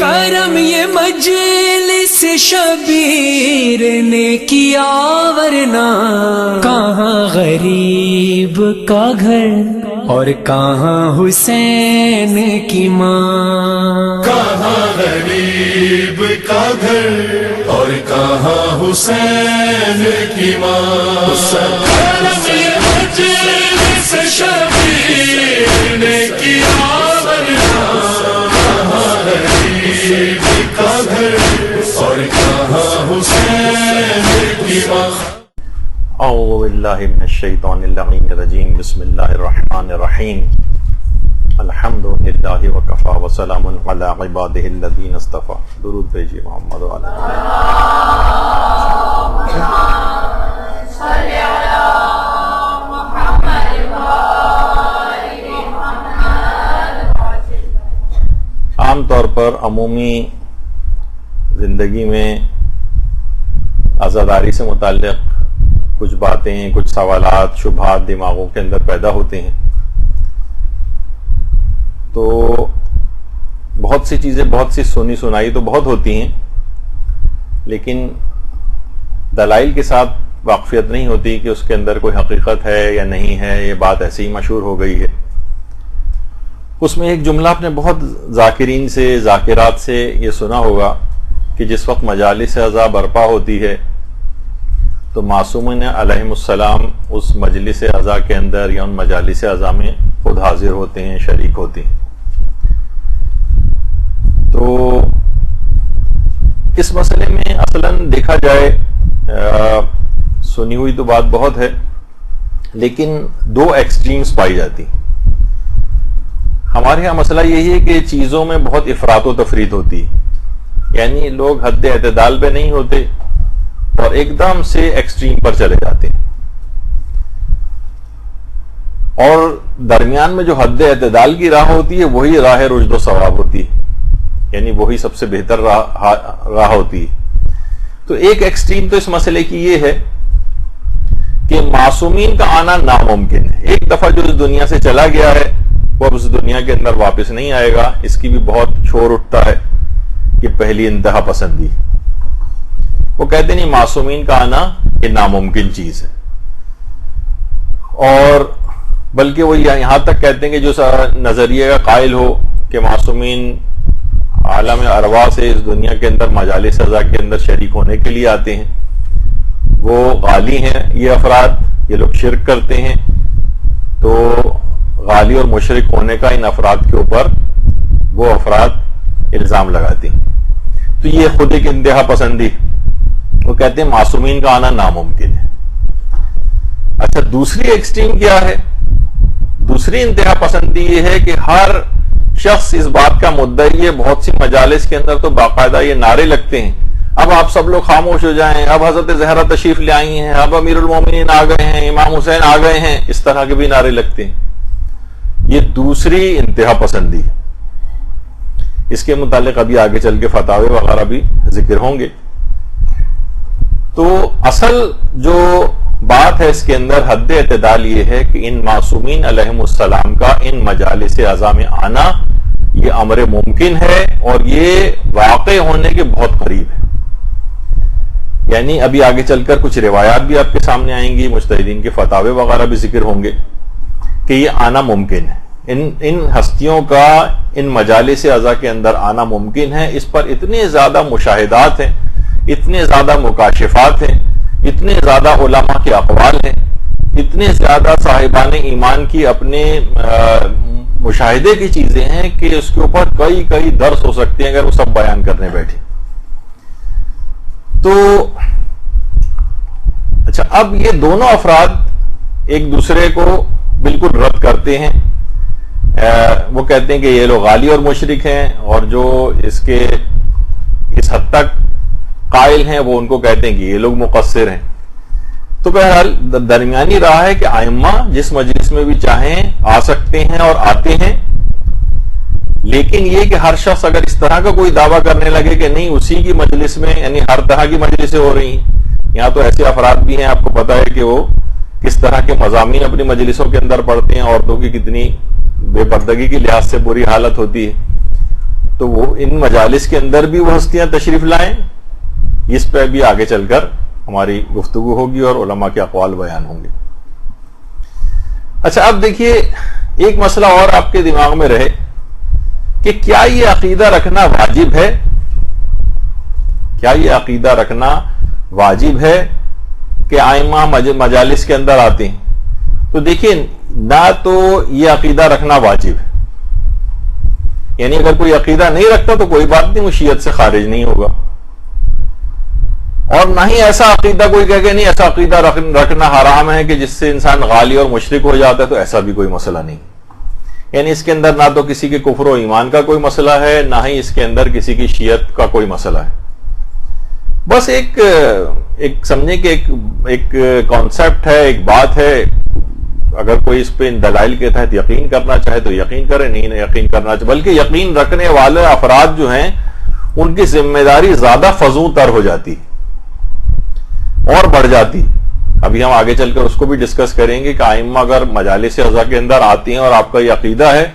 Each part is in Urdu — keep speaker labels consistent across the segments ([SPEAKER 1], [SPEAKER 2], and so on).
[SPEAKER 1] کرم یہ مجلس شبیر نے کیا ورنہ کہاں غریب کا گھر اور کہاں حسین کی ماں،
[SPEAKER 2] کہاں غریب کا گھر اور کہاں حسین کی ماں۔ کرم یہ مجلس شبیر نے کیا ورنہ کہاں غریب کا گھر اور کہاں حسین کی ماں۔
[SPEAKER 3] اعوذ باللہ من الشیطان اللعین الرجیم، بسم اللہ الرحمن الرحیم، الحمد للہ وکفی وسلام علی عبادہ الذین اصطفی۔ درود بھیجیے محمد وعلی عام طور پر عمومی زندگی میں عزاداری سے متعلق کچھ باتیں، کچھ سوالات، شبہات دماغوں کے اندر پیدا ہوتے ہیں، تو بہت سی چیزیں، بہت سی سنی سنائی تو بہت ہوتی ہیں، لیکن دلائل کے ساتھ واقفیت نہیں ہوتی کہ اس کے اندر کوئی حقیقت ہے یا نہیں ہے، یہ بات ایسے ہی مشہور ہو گئی ہے۔ اس میں ایک جملہ آپ نے بہت ذاکرین سے، ذاکرات سے یہ سنا ہوگا کہ جس وقت مجالس عزا برپا ہوتی ہے تو معصومین علیہم السلام اس مجلس عزا کے اندر یا ان مجالس عزا میں خود حاضر ہوتے ہیں، شریک ہوتے ہیں۔ تو اس مسئلے میں اصلاً دیکھا جائے سنی ہوئی تو بات بہت ہے، لیکن دو ایکسٹریمز پائی جاتی۔ ہمارے ہاں مسئلہ یہی ہے کہ چیزوں میں بہت افراط و تفریط ہوتی، یعنی لوگ حد اعتدال پہ نہیں ہوتے اور ایک دم سے ایکسٹریم پر چلے جاتے ہیں، اور درمیان میں جو حد اعتدال کی راہ ہوتی ہے وہی راہ رشد و ثواب ہوتی ہے، یعنی وہی سب سے بہتر راہ ہوتی ہے۔ تو ایک ایکسٹریم تو اس مسئلے کی یہ ہے کہ معصومین کا آنا ناممکن ہے، ایک دفعہ جو اس دنیا سے چلا گیا ہے وہ اب اس دنیا کے اندر واپس نہیں آئے گا، اس کی بھی بہت شور اٹھتا ہے کہ پہلی انتہا پسندی۔ وہ کہتے نہیں معصومین کا آنا یہ ناممکن چیز ہے، اور بلکہ وہ یہاں تک کہتے ہیں کہ جو نظریے کا قائل ہو کہ معصومین عالم ارواح سے اس دنیا کے اندر مجالس عزا کے اندر شریک ہونے کے لیے آتے ہیں، وہ غالی ہیں، یہ افراد، یہ لوگ شرک کرتے ہیں، تو غالی اور مشرک ہونے کا ان افراد کے اوپر وہ افراد الزام لگاتے ہیں۔ تو یہ خود ایک انتہا پسندی، وہ کہتے ہیں معصومین کا آنا ناممکن ہے۔ اچھا، دوسری ایکسٹریم کیا ہے؟ دوسری انتہا پسندی یہ ہے کہ ہر شخص اس بات کا مدعی ہے، بہت سی مجالس کے اندر تو باقاعدہ یہ نعرے لگتے ہیں، اب آپ سب لوگ خاموش ہو جائیں، اب حضرت زہرا تشریف لے آئی ہیں، اب امیر المومنین آ گئے ہیں، امام حسین آ گئے ہیں، اس طرح کے بھی نعرے لگتے ہیں۔ یہ دوسری انتہا پسندی ہے، اس کے متعلق ابھی آگے چل کے فتاوے وغیرہ بھی ذکر ہوں گے۔ تو اصل جو بات ہے اس کے اندر حد اعتدال یہ ہے کہ ان معصومین علیہم السلام کا ان مجالس عزا میں آنا یہ امر ممکن ہے، اور یہ واقع ہونے کے بہت قریب ہے۔ یعنی ابھی آگے چل کر کچھ روایات بھی آپ کے سامنے آئیں گی، مجتہدین کے فتاوے وغیرہ بھی ذکر ہوں گے کہ یہ آنا ممکن ہے، ان ہستیوں کا ان مجالس عزا کے اندر آنا ممکن ہے۔ اس پر اتنے زیادہ مشاہدات ہیں، اتنے زیادہ مکاشفات ہیں، اتنے زیادہ علماء کے اقوال ہیں، اتنے زیادہ صاحبان ایمان کی اپنے مشاہدے کی چیزیں ہیں کہ اس کے اوپر کئی درس ہو سکتے ہیں اگر وہ سب بیان کرنے بیٹھے۔ تو اچھا، اب یہ دونوں افراد ایک دوسرے کو بالکل رد کرتے ہیں، وہ کہتے ہیں کہ یہ لوگ غالی اور مشرک ہیں، اور جو اس حد تک قائل ہیں وہ ان کو کہتے ہیں کہ یہ لوگ مقصر ہیں۔ تو بہرحال درمیانی راہ ہے کہ ائمہ جس مجلس میں بھی چاہیں آ سکتے ہیں اور آتے ہیں، لیکن یہ کہ ہر شخص اگر اس طرح کا کوئی دعویٰ کرنے لگے کہ نہیں اسی کی مجلس میں، یعنی ہر طرح کی مجلسیں ہو رہی ہیں، یہاں تو ایسے افراد بھی ہیں، آپ کو پتا ہے کہ وہ کس طرح کے مضامین اپنی مجلسوں کے اندر پڑھتے ہیں، عورتوں کی کتنی بے پردگی کی لحاظ سے بری حالت ہوتی ہے، تو وہ ان مجالس کے اندر بھی وہ ہستیاں تشریف لائیں. اس پہ بھی آگے چل کر ہماری گفتگو ہوگی اور علماء کے اقوال بیان ہوں گے. اچھا اب دیکھیے ایک مسئلہ اور آپ کے دماغ میں رہے کہ کیا یہ عقیدہ رکھنا واجب ہے؟ کیا یہ عقیدہ رکھنا واجب ہے کہ ائمہ مجالس کے اندر آتے ہیں؟ تو دیکھیے نہ تو یہ عقیدہ رکھنا واجب ہے، یعنی اگر کوئی عقیدہ نہیں رکھتا تو کوئی بات نہیں، وہ شیعت سے خارج نہیں ہوگا. اور نہ ہی ایسا عقیدہ کوئی کہے کہ نہیں ایسا عقیدہ رکھنا حرام ہے کہ جس سے انسان غالی اور مشرک ہو جاتا ہے، تو ایسا بھی کوئی مسئلہ نہیں. یعنی اس کے اندر نہ تو کسی کے کفر و ایمان کا کوئی مسئلہ ہے، نہ ہی اس کے اندر کسی کی شیعت کا کوئی مسئلہ ہے. بس ایک سمجھیں کہ ایک کانسیپٹ ہے، ایک بات ہے. اگر کوئی اس پہ ان دلائل کے تحت یقین کرنا چاہے تو یقین کرے، نہیں یقین کرنا چاہے، بلکہ یقین رکھنے والے افراد جو ہیں ان کی ذمہ داری زیادہ فزوں تر ہو جاتی اور بڑھ جاتی. ابھی ہم آگے چل کر اس کو بھی ڈسکس کریں گے کہ ائمہ اگر مجالس اعضاء کے اندر آتی ہیں اور آپ کا یہ عقیدہ ہے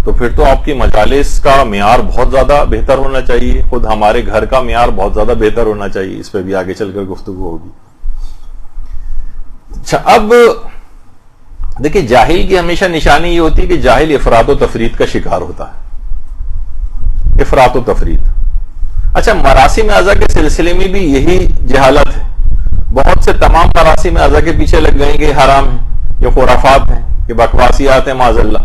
[SPEAKER 3] تو پھر تو آپ کی مجالس کا معیار بہت زیادہ بہتر ہونا چاہیے، خود ہمارے گھر کا معیار بہت زیادہ بہتر ہونا چاہیے. اس پہ بھی آگے چل کر گفتگو ہوگی. اچھا اب دیکھیں جاہل کی ہمیشہ نشانی یہ ہوتی ہے کہ جاہل افراط و تفرید کا شکار ہوتا ہے. افراط و تفرید. اچھا مراسم اعضاء کے سلسلے میں بھی یہی جہالت ہے. بہت سے تمام مراسم اعضاء کے پیچھے لگ گئے کہ یہ حرام ہیں، یہ خرافات ہیں، یہ بکواسیات ہیں معاذ اللہ.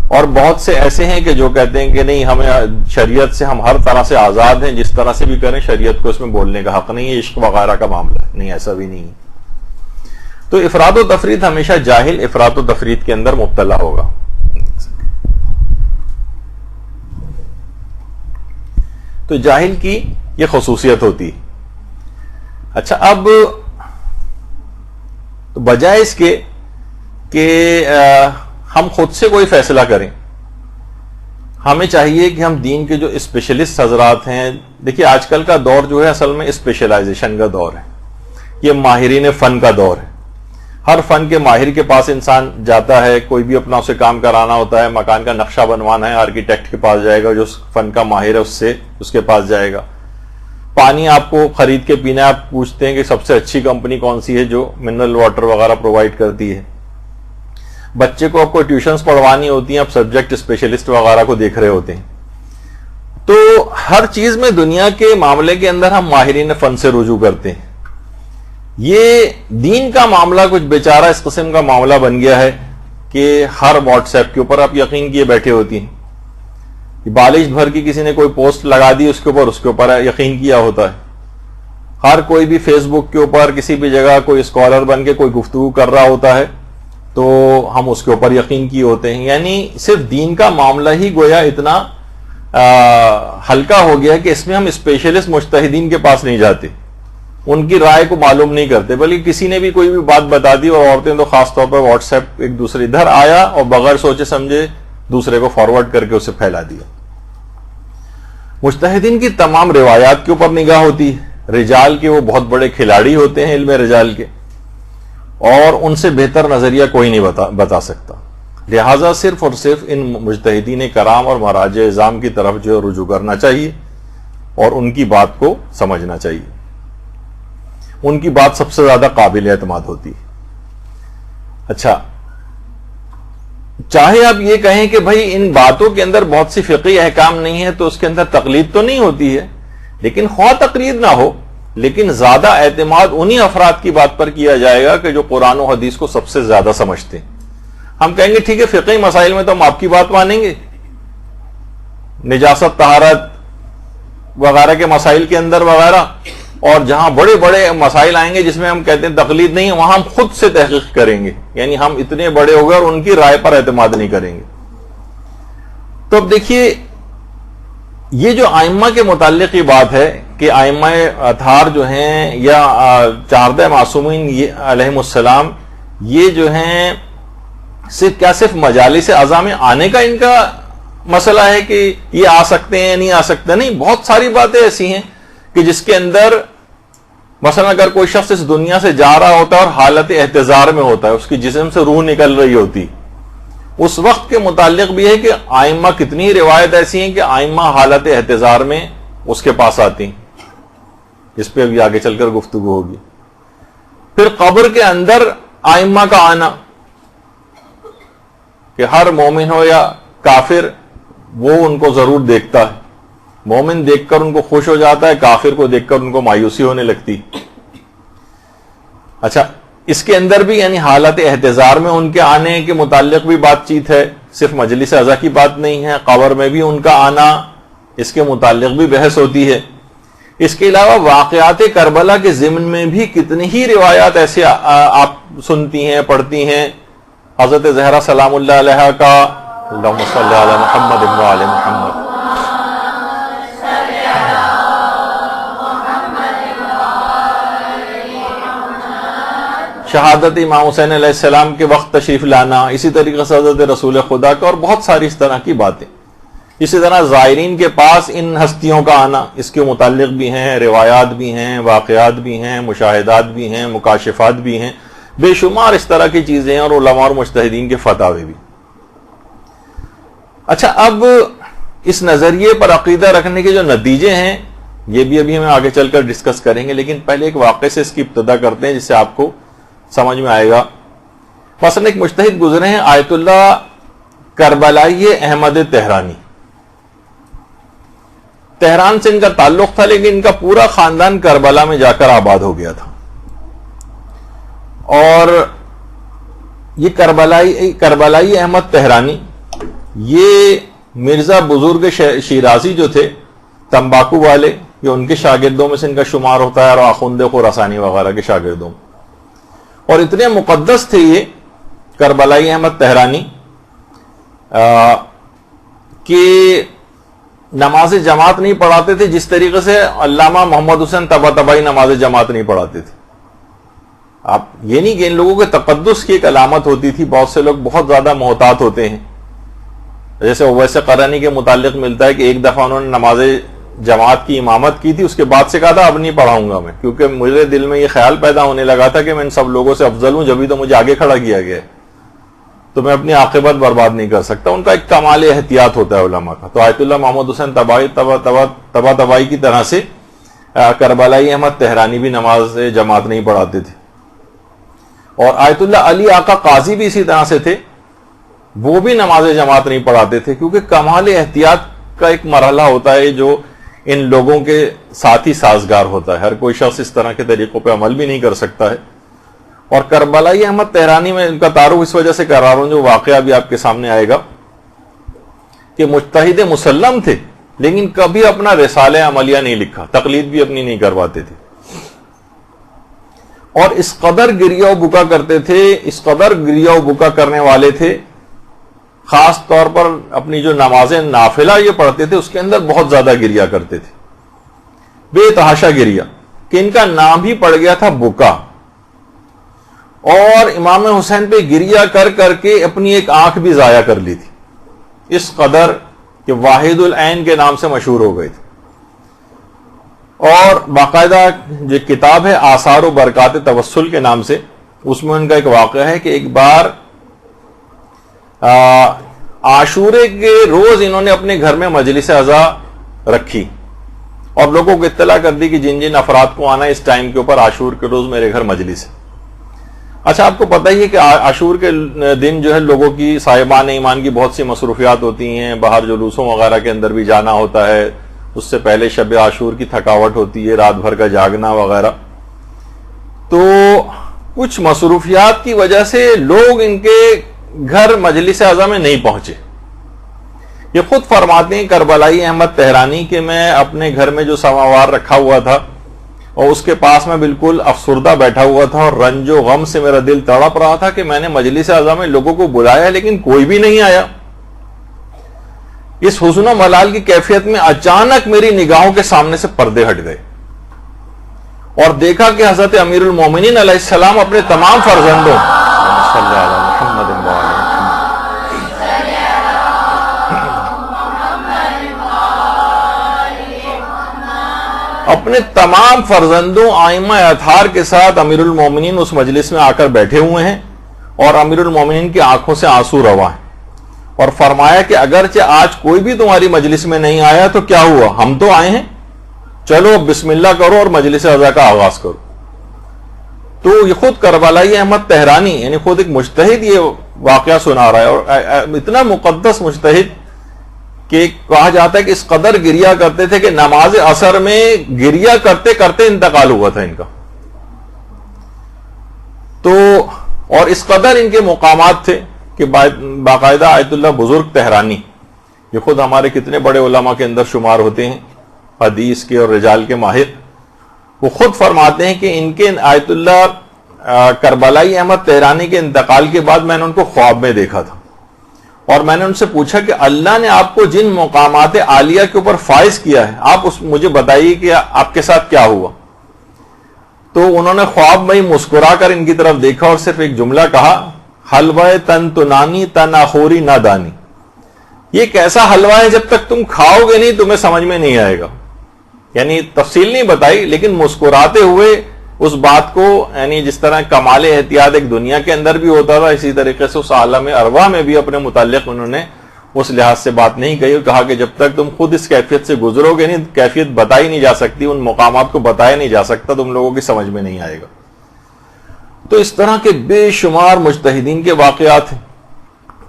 [SPEAKER 3] اور بہت سے ایسے ہیں کہ جو کہتے ہیں کہ نہیں ہمیں شریعت سے ہم ہر طرح سے آزاد ہیں، جس طرح سے بھی کریں، شریعت کو اس میں بولنے کا حق نہیں ہے، عشق وغیرہ کا معاملہ ہے. نہیں ایسا بھی نہیں ہے. تو افراد و تفرید ہمیشہ جاہل افراد و تفرید کے اندر مبتلا ہوگا. تو جاہل کی یہ خصوصیت ہوتی. اچھا اب تو بجائے اس کے کہ ہم خود سے کوئی فیصلہ کریں، ہمیں چاہیے کہ ہم دین کے جو اسپیشلسٹ حضرات ہیں، دیکھیے آج کل کا دور جو ہے اصل میں اسپیشلائزیشن کا دور ہے. یہ ماہرین فن کا دور ہے. ہر فن کے ماہر کے پاس انسان جاتا ہے. کوئی بھی اپنا اسے کام کرانا ہوتا ہے، مکان کا نقشہ بنوانا ہے، آرکیٹیکٹ کے پاس جائے گا، جو فن کا ماہر ہے اس کے پاس جائے گا. پانی آپ کو خرید کے پینا ہے، آپ پوچھتے ہیں کہ سب سے اچھی کمپنی کون سی ہے جو منرل واٹر وغیرہ پرووائڈ کرتی ہے. بچے کو آپ کو ٹیوشنز پڑھوانی ہوتی ہیں، آپ سبجیکٹ اسپیشلسٹ وغیرہ کو دیکھ رہے ہوتے ہیں. تو ہر چیز میں دنیا کے معاملے کے اندر ہم ماہرین فن سے رجوع کرتے ہیں. یہ دین کا معاملہ کچھ بیچارہ اس قسم کا معاملہ بن گیا ہے کہ ہر واٹس ایپ کے اوپر آپ یقین کیے بیٹھے ہوتی ہیں. بالش بھر کی کسی نے کوئی پوسٹ لگا دی، اس کے اوپر یقین کیا ہوتا ہے. ہر کوئی بھی فیس بک کے اوپر کسی بھی جگہ کوئی اسکالر بن کے کوئی گفتگو کر رہا ہوتا ہے تو ہم اس کے اوپر یقین کیے ہوتے ہیں. یعنی صرف دین کا معاملہ ہی گویا اتنا ہلکا ہو گیا ہے کہ اس میں ہم اسپیشلسٹ مجتہدین کے پاس نہیں جاتے، ان کی رائے کو معلوم نہیں کرتے، بلکہ کسی نے بھی کوئی بھی بات بتا دی، اور عورتیں تو خاص طور پر واٹس ایپ ایک دوسرے ادھر آیا اور بغیر سوچے سمجھے دوسرے کو فارورڈ کر کے اسے پھیلا دیا. مجتہدین کی تمام روایات کے اوپر نگاہ ہوتی ہے. رجال کے وہ بہت بڑے کھلاڑی ہوتے ہیں علم رجال کے، اور ان سے بہتر نظریہ کوئی نہیں بتا سکتا. لہذا صرف اور صرف ان مجتہدین کرام اور مراجع اعظام کی طرف جو رجوع کرنا چاہیے اور ان کی بات کو سمجھنا چاہیے. ان کی بات سب سے زیادہ قابل اعتماد ہوتی ہے. اچھا چاہے آپ یہ کہیں کہ بھائی ان باتوں کے اندر بہت سی فقہی احکام نہیں ہے تو اس کے اندر تقلید تو نہیں ہوتی ہے، لیکن خواہ تقلید نہ ہو لیکن زیادہ اعتماد انہی افراد کی بات پر کیا جائے گا کہ جو قرآن و حدیث کو سب سے زیادہ سمجھتے ہیں. ہم کہیں گے ٹھیک ہے فقہی مسائل میں تو ہم آپ کی بات مانیں گے، نجاست طہارت وغیرہ کے مسائل کے اندر وغیرہ، اور جہاں بڑے بڑے مسائل آئیں گے جس میں ہم کہتے ہیں تقلید نہیں ہے، وہاں ہم خود سے تحقیق کریں گے. یعنی ہم اتنے بڑے ہو گئے اور ان کی رائے پر اعتماد نہیں کریں گے. تو اب دیکھیے یہ جو ائمہ کے متعلق یہ بات ہے کہ ائمہ اطہار جو ہیں یا 14 معصومین علیہم السلام، یہ جو ہیں صرف مجالس اعضاء میں آنے کا ان کا مسئلہ ہے کہ یہ آ سکتے ہیں نہیں آ سکتے. نہیں، بہت ساری باتیں ایسی ہیں کہ جس کے اندر مثلا اگر کوئی شخص اس دنیا سے جا رہا ہوتا ہے اور حالت احتضار میں ہوتا ہے، اس کی جسم سے روح نکل رہی ہوتی اس وقت کے متعلق بھی ہے کہ آئمہ کتنی روایت ایسی ہیں کہ آئمہ حالت احتضار میں اس کے پاس آتی ہیں، اس پہ ابھی آگے چل کر گفتگو ہوگی۔ پھر قبر کے اندر آئمہ کا آنا، کہ ہر مومن ہو یا کافر وہ ان کو ضرور دیکھتا ہے، مومن دیکھ کر ان کو خوش ہو جاتا ہے، کافر کو دیکھ کر ان کو مایوسی ہونے لگتی۔ اچھا، اس کے اندر بھی یعنی حالت احتضار میں ان کے آنے کے متعلق بھی بات چیت ہے، صرف مجلس عزا کی بات نہیں ہے، قبر میں بھی ان کا آنا، اس کے متعلق بھی بحث ہوتی ہے۔ اس کے علاوہ واقعات کربلا کے ضمن میں بھی کتنی ہی روایات ایسے آپ سنتی ہیں، پڑھتی ہیں۔ حضرت زہرا سلام اللہ علیہا کا اللہم صلی علی محمد و علی محمد، شہادت امام حسین علیہ السلام کے وقت تشریف لانا، اسی طریقے سے حضرت رسول خدا کا، اور بہت ساری اس طرح کی باتیں۔ اسی طرح زائرین کے پاس ان ہستیوں کا آنا، اس کے متعلق بھی ہیں، روایات بھی ہیں، واقعات بھی ہیں، مشاہدات بھی ہیں، مکاشفات بھی ہیں، بے شمار اس طرح کی چیزیں ہیں، اور علماء اور مجتہدین کے فتاوی بھی۔ اچھا، اب اس نظریے پر عقیدہ رکھنے کے جو نتیجے ہیں یہ بھی ابھی ہم آگے چل کر ڈسکس کریں گے، لیکن پہلے ایک واقعے سے اس کی ابتدا کرتے ہیں جس سے آپ کو سمجھ میں آئے گا۔ مثلا ایک مجتہد گزرے ہیں آیت اللہ کربلائی احمد تہرانی، تہران سے ان کا تعلق تھا، لیکن ان کا پورا خاندان کربلا میں جا کر آباد ہو گیا تھا، اور یہ کربلائی احمد تہرانی یہ مرزا بزرگ شیرازی جو تھے تمباکو والے، یہ ان کے شاگردوں میں سے ان کا شمار ہوتا ہے، اور آخوند خراسانی وغیرہ کے شاگردوں، اور اتنے مقدس تھے یہ کربلائی احمد تہرانی کہ نماز جماعت نہیں پڑھاتے تھے، جس طریقے سے علامہ محمد حسین طباطبائی نماز جماعت نہیں پڑھاتے تھے۔ آپ یہ نہیں کہ ان لوگوں کے تقدس کی ایک علامت ہوتی تھی، بہت سے لوگ بہت زیادہ محتاط ہوتے ہیں، جیسے اویس قرنی کے متعلق ملتا ہے کہ ایک دفعہ انہوں نے نماز جماعت کی امامت کی تھی، اس کے بعد سے کہا تھا اب نہیں پڑھاؤں گا میں، کیونکہ مجھے دل میں یہ خیال پیدا ہونے لگا تھا کہ میں ان سب لوگوں سے افضل ہوں، جبھی تو مجھے آگے کھڑا کیا گیا ہے، تو میں اپنی عاقبت برباد نہیں کر سکتا۔ ان کا ایک کمال احتیاط ہوتا ہے علماء کا۔ تو آیت اللہ محمد حسین طباطبائی کی طرح سے کربلائی احمد تہرانی بھی نماز جماعت نہیں پڑھاتے تھے، اور آیت اللہ علی آقا قاضی بھی اسی طرح سے تھے، وہ بھی نماز جماعت نہیں پڑھاتے تھے، کیونکہ کمال احتیاط کا ایک مرحلہ ہوتا ہے جو ان لوگوں کے ساتھ ہی سازگار ہوتا ہے، ہر کوئی شخص اس طرح کے طریقوں پہ عمل بھی نہیں کر سکتا ہے۔ اور کربلائی احمد تہرانی میں ان کا تعارف اس وجہ سے کر رہا ہوں، جو واقعہ بھی آپ کے سامنے آئے گا، کہ مجتہد مسلم تھے، لیکن کبھی اپنا رسالہ عملیہ نہیں لکھا، تقلید بھی اپنی نہیں کرواتے تھے، اور اس قدر گریہ و بکا کرتے تھے، اس قدر گریہ و بکا کرنے والے تھے، خاص طور پر اپنی جو نمازیں نافلہ یہ پڑھتے تھے اس کے اندر بہت زیادہ گریہ کرتے تھے، بے تحاشا گریہ، کہ ان کا نام ہی پڑ گیا تھا بکا، اور امام حسین پہ گریہ کر کر کے اپنی ایک آنکھ بھی ضائع کر لی تھی، اس قدر کہ واحد العین کے نام سے مشہور ہو گئے تھے۔ اور باقاعدہ جو کتاب ہے آثار و برکات توسل کے نام سے، اس میں ان کا ایک واقعہ ہے کہ ایک بار عاشورے کے روز انہوں نے اپنے گھر میں مجلس عزا رکھی، اور لوگوں کو اطلاع کر دی کہ جن جن افراد کو آنا اس ٹائم کے اوپر عاشور کے روز میرے گھر مجلس ہے۔ اچھا، آپ کو پتہ ہی ہے کہ عاشور کے دن جو ہے لوگوں کی صاحبان ایمان کی بہت سی مصروفیات ہوتی ہیں، باہر جلوسوں وغیرہ کے اندر بھی جانا ہوتا ہے، اس سے پہلے شب عاشور کی تھکاوٹ ہوتی ہے، رات بھر کا جاگنا وغیرہ، تو کچھ مصروفیات کی وجہ سے لوگ ان کے گھر مجلس اعظم میں نہیں پہنچے۔ یہ خود فرماتے ہیں کربلائی احمد تہرانی کہ میں اپنے گھر میں جو سماوار رکھا ہوا تھا اور اس کے پاس میں بالکل افسردہ بیٹھا ہوا تھا، اور رنج و غم سے میرا دل تڑپ رہا تھا کہ میں نے مجلس اعظم میں لوگوں کو بلایا لیکن کوئی بھی نہیں آیا۔ اس حزن و ملال کی کیفیت میں اچانک میری نگاہوں کے سامنے سے پردے ہٹ گئے، اور دیکھا کہ حضرت امیر المومنین علیہ السلام اپنے تمام فرزندوں اپنے تمام فرزندوں آئمہ اطہار کے ساتھ امیر المومنین اس مجلس میں آ کر بیٹھے ہوئے ہیں، اور امیر المومنین کی آنکھوں سے آنسو رواں ہیں، اور فرمایا کہ اگرچہ آج کوئی بھی تمہاری مجلس میں نہیں آیا تو کیا ہوا، ہم تو آئے ہیں، چلو بسم اللہ کرو اور مجلس عزا کا آغاز کرو۔ تو یہ خود کربلائی احمد تہرانی یعنی خود ایک مجتہد یہ واقعہ سنا رہا ہے، اور اتنا مقدس مجتہد کہ کہا جاتا ہے کہ اس قدر گریا کرتے تھے کہ نماز عصر میں گریا کرتے کرتے انتقال ہوا تھا ان کا۔ تو اور اس قدر ان کے مقامات تھے کہ باقاعدہ آیت اللہ بزرگ تہرانی، یہ خود ہمارے کتنے بڑے علماء کے اندر شمار ہوتے ہیں، حدیث کے اور رجال کے ماہر، وہ خود فرماتے ہیں کہ ان کے آیت اللہ کربلائی احمد تہرانی کے انتقال کے بعد میں نے ان کو خواب میں دیکھا تھا، اور میں نے ان سے پوچھا کہ اللہ نے آپ کو جن مقامات عالیہ کے اوپر فائز کیا ہے، آپ مجھے بتائیے کہ آپ کے ساتھ کیا ہوا۔ تو انہوں نے خواب میں ہی مسکرا کر ان کی طرف دیکھا اور صرف ایک جملہ کہا، حلوہ تن تنانی تن آخوری نہ دانی، یہ کیسا حلوہ ہے جب تک تم کھاؤ گے نہیں تمہیں سمجھ میں نہیں آئے گا۔ یعنی تفصیل نہیں بتائی لیکن مسکراتے ہوئے اس بات کو، یعنی جس طرح کمال احتیاط ایک دنیا کے اندر بھی ہوتا تھا، اسی طریقے سے اس عالم ارواح میں بھی اپنے متعلق انہوں نے اس لحاظ سے بات نہیں کہی، اور کہا کہ جب تک تم خود اس کیفیت سے گزرو گے نہیں، کیفیت بتائی نہیں جا سکتی، ان مقامات کو بتایا نہیں جا سکتا، تم لوگوں کی سمجھ میں نہیں آئے گا۔ تو اس طرح کے بے شمار مجتہدین کے واقعات ہیں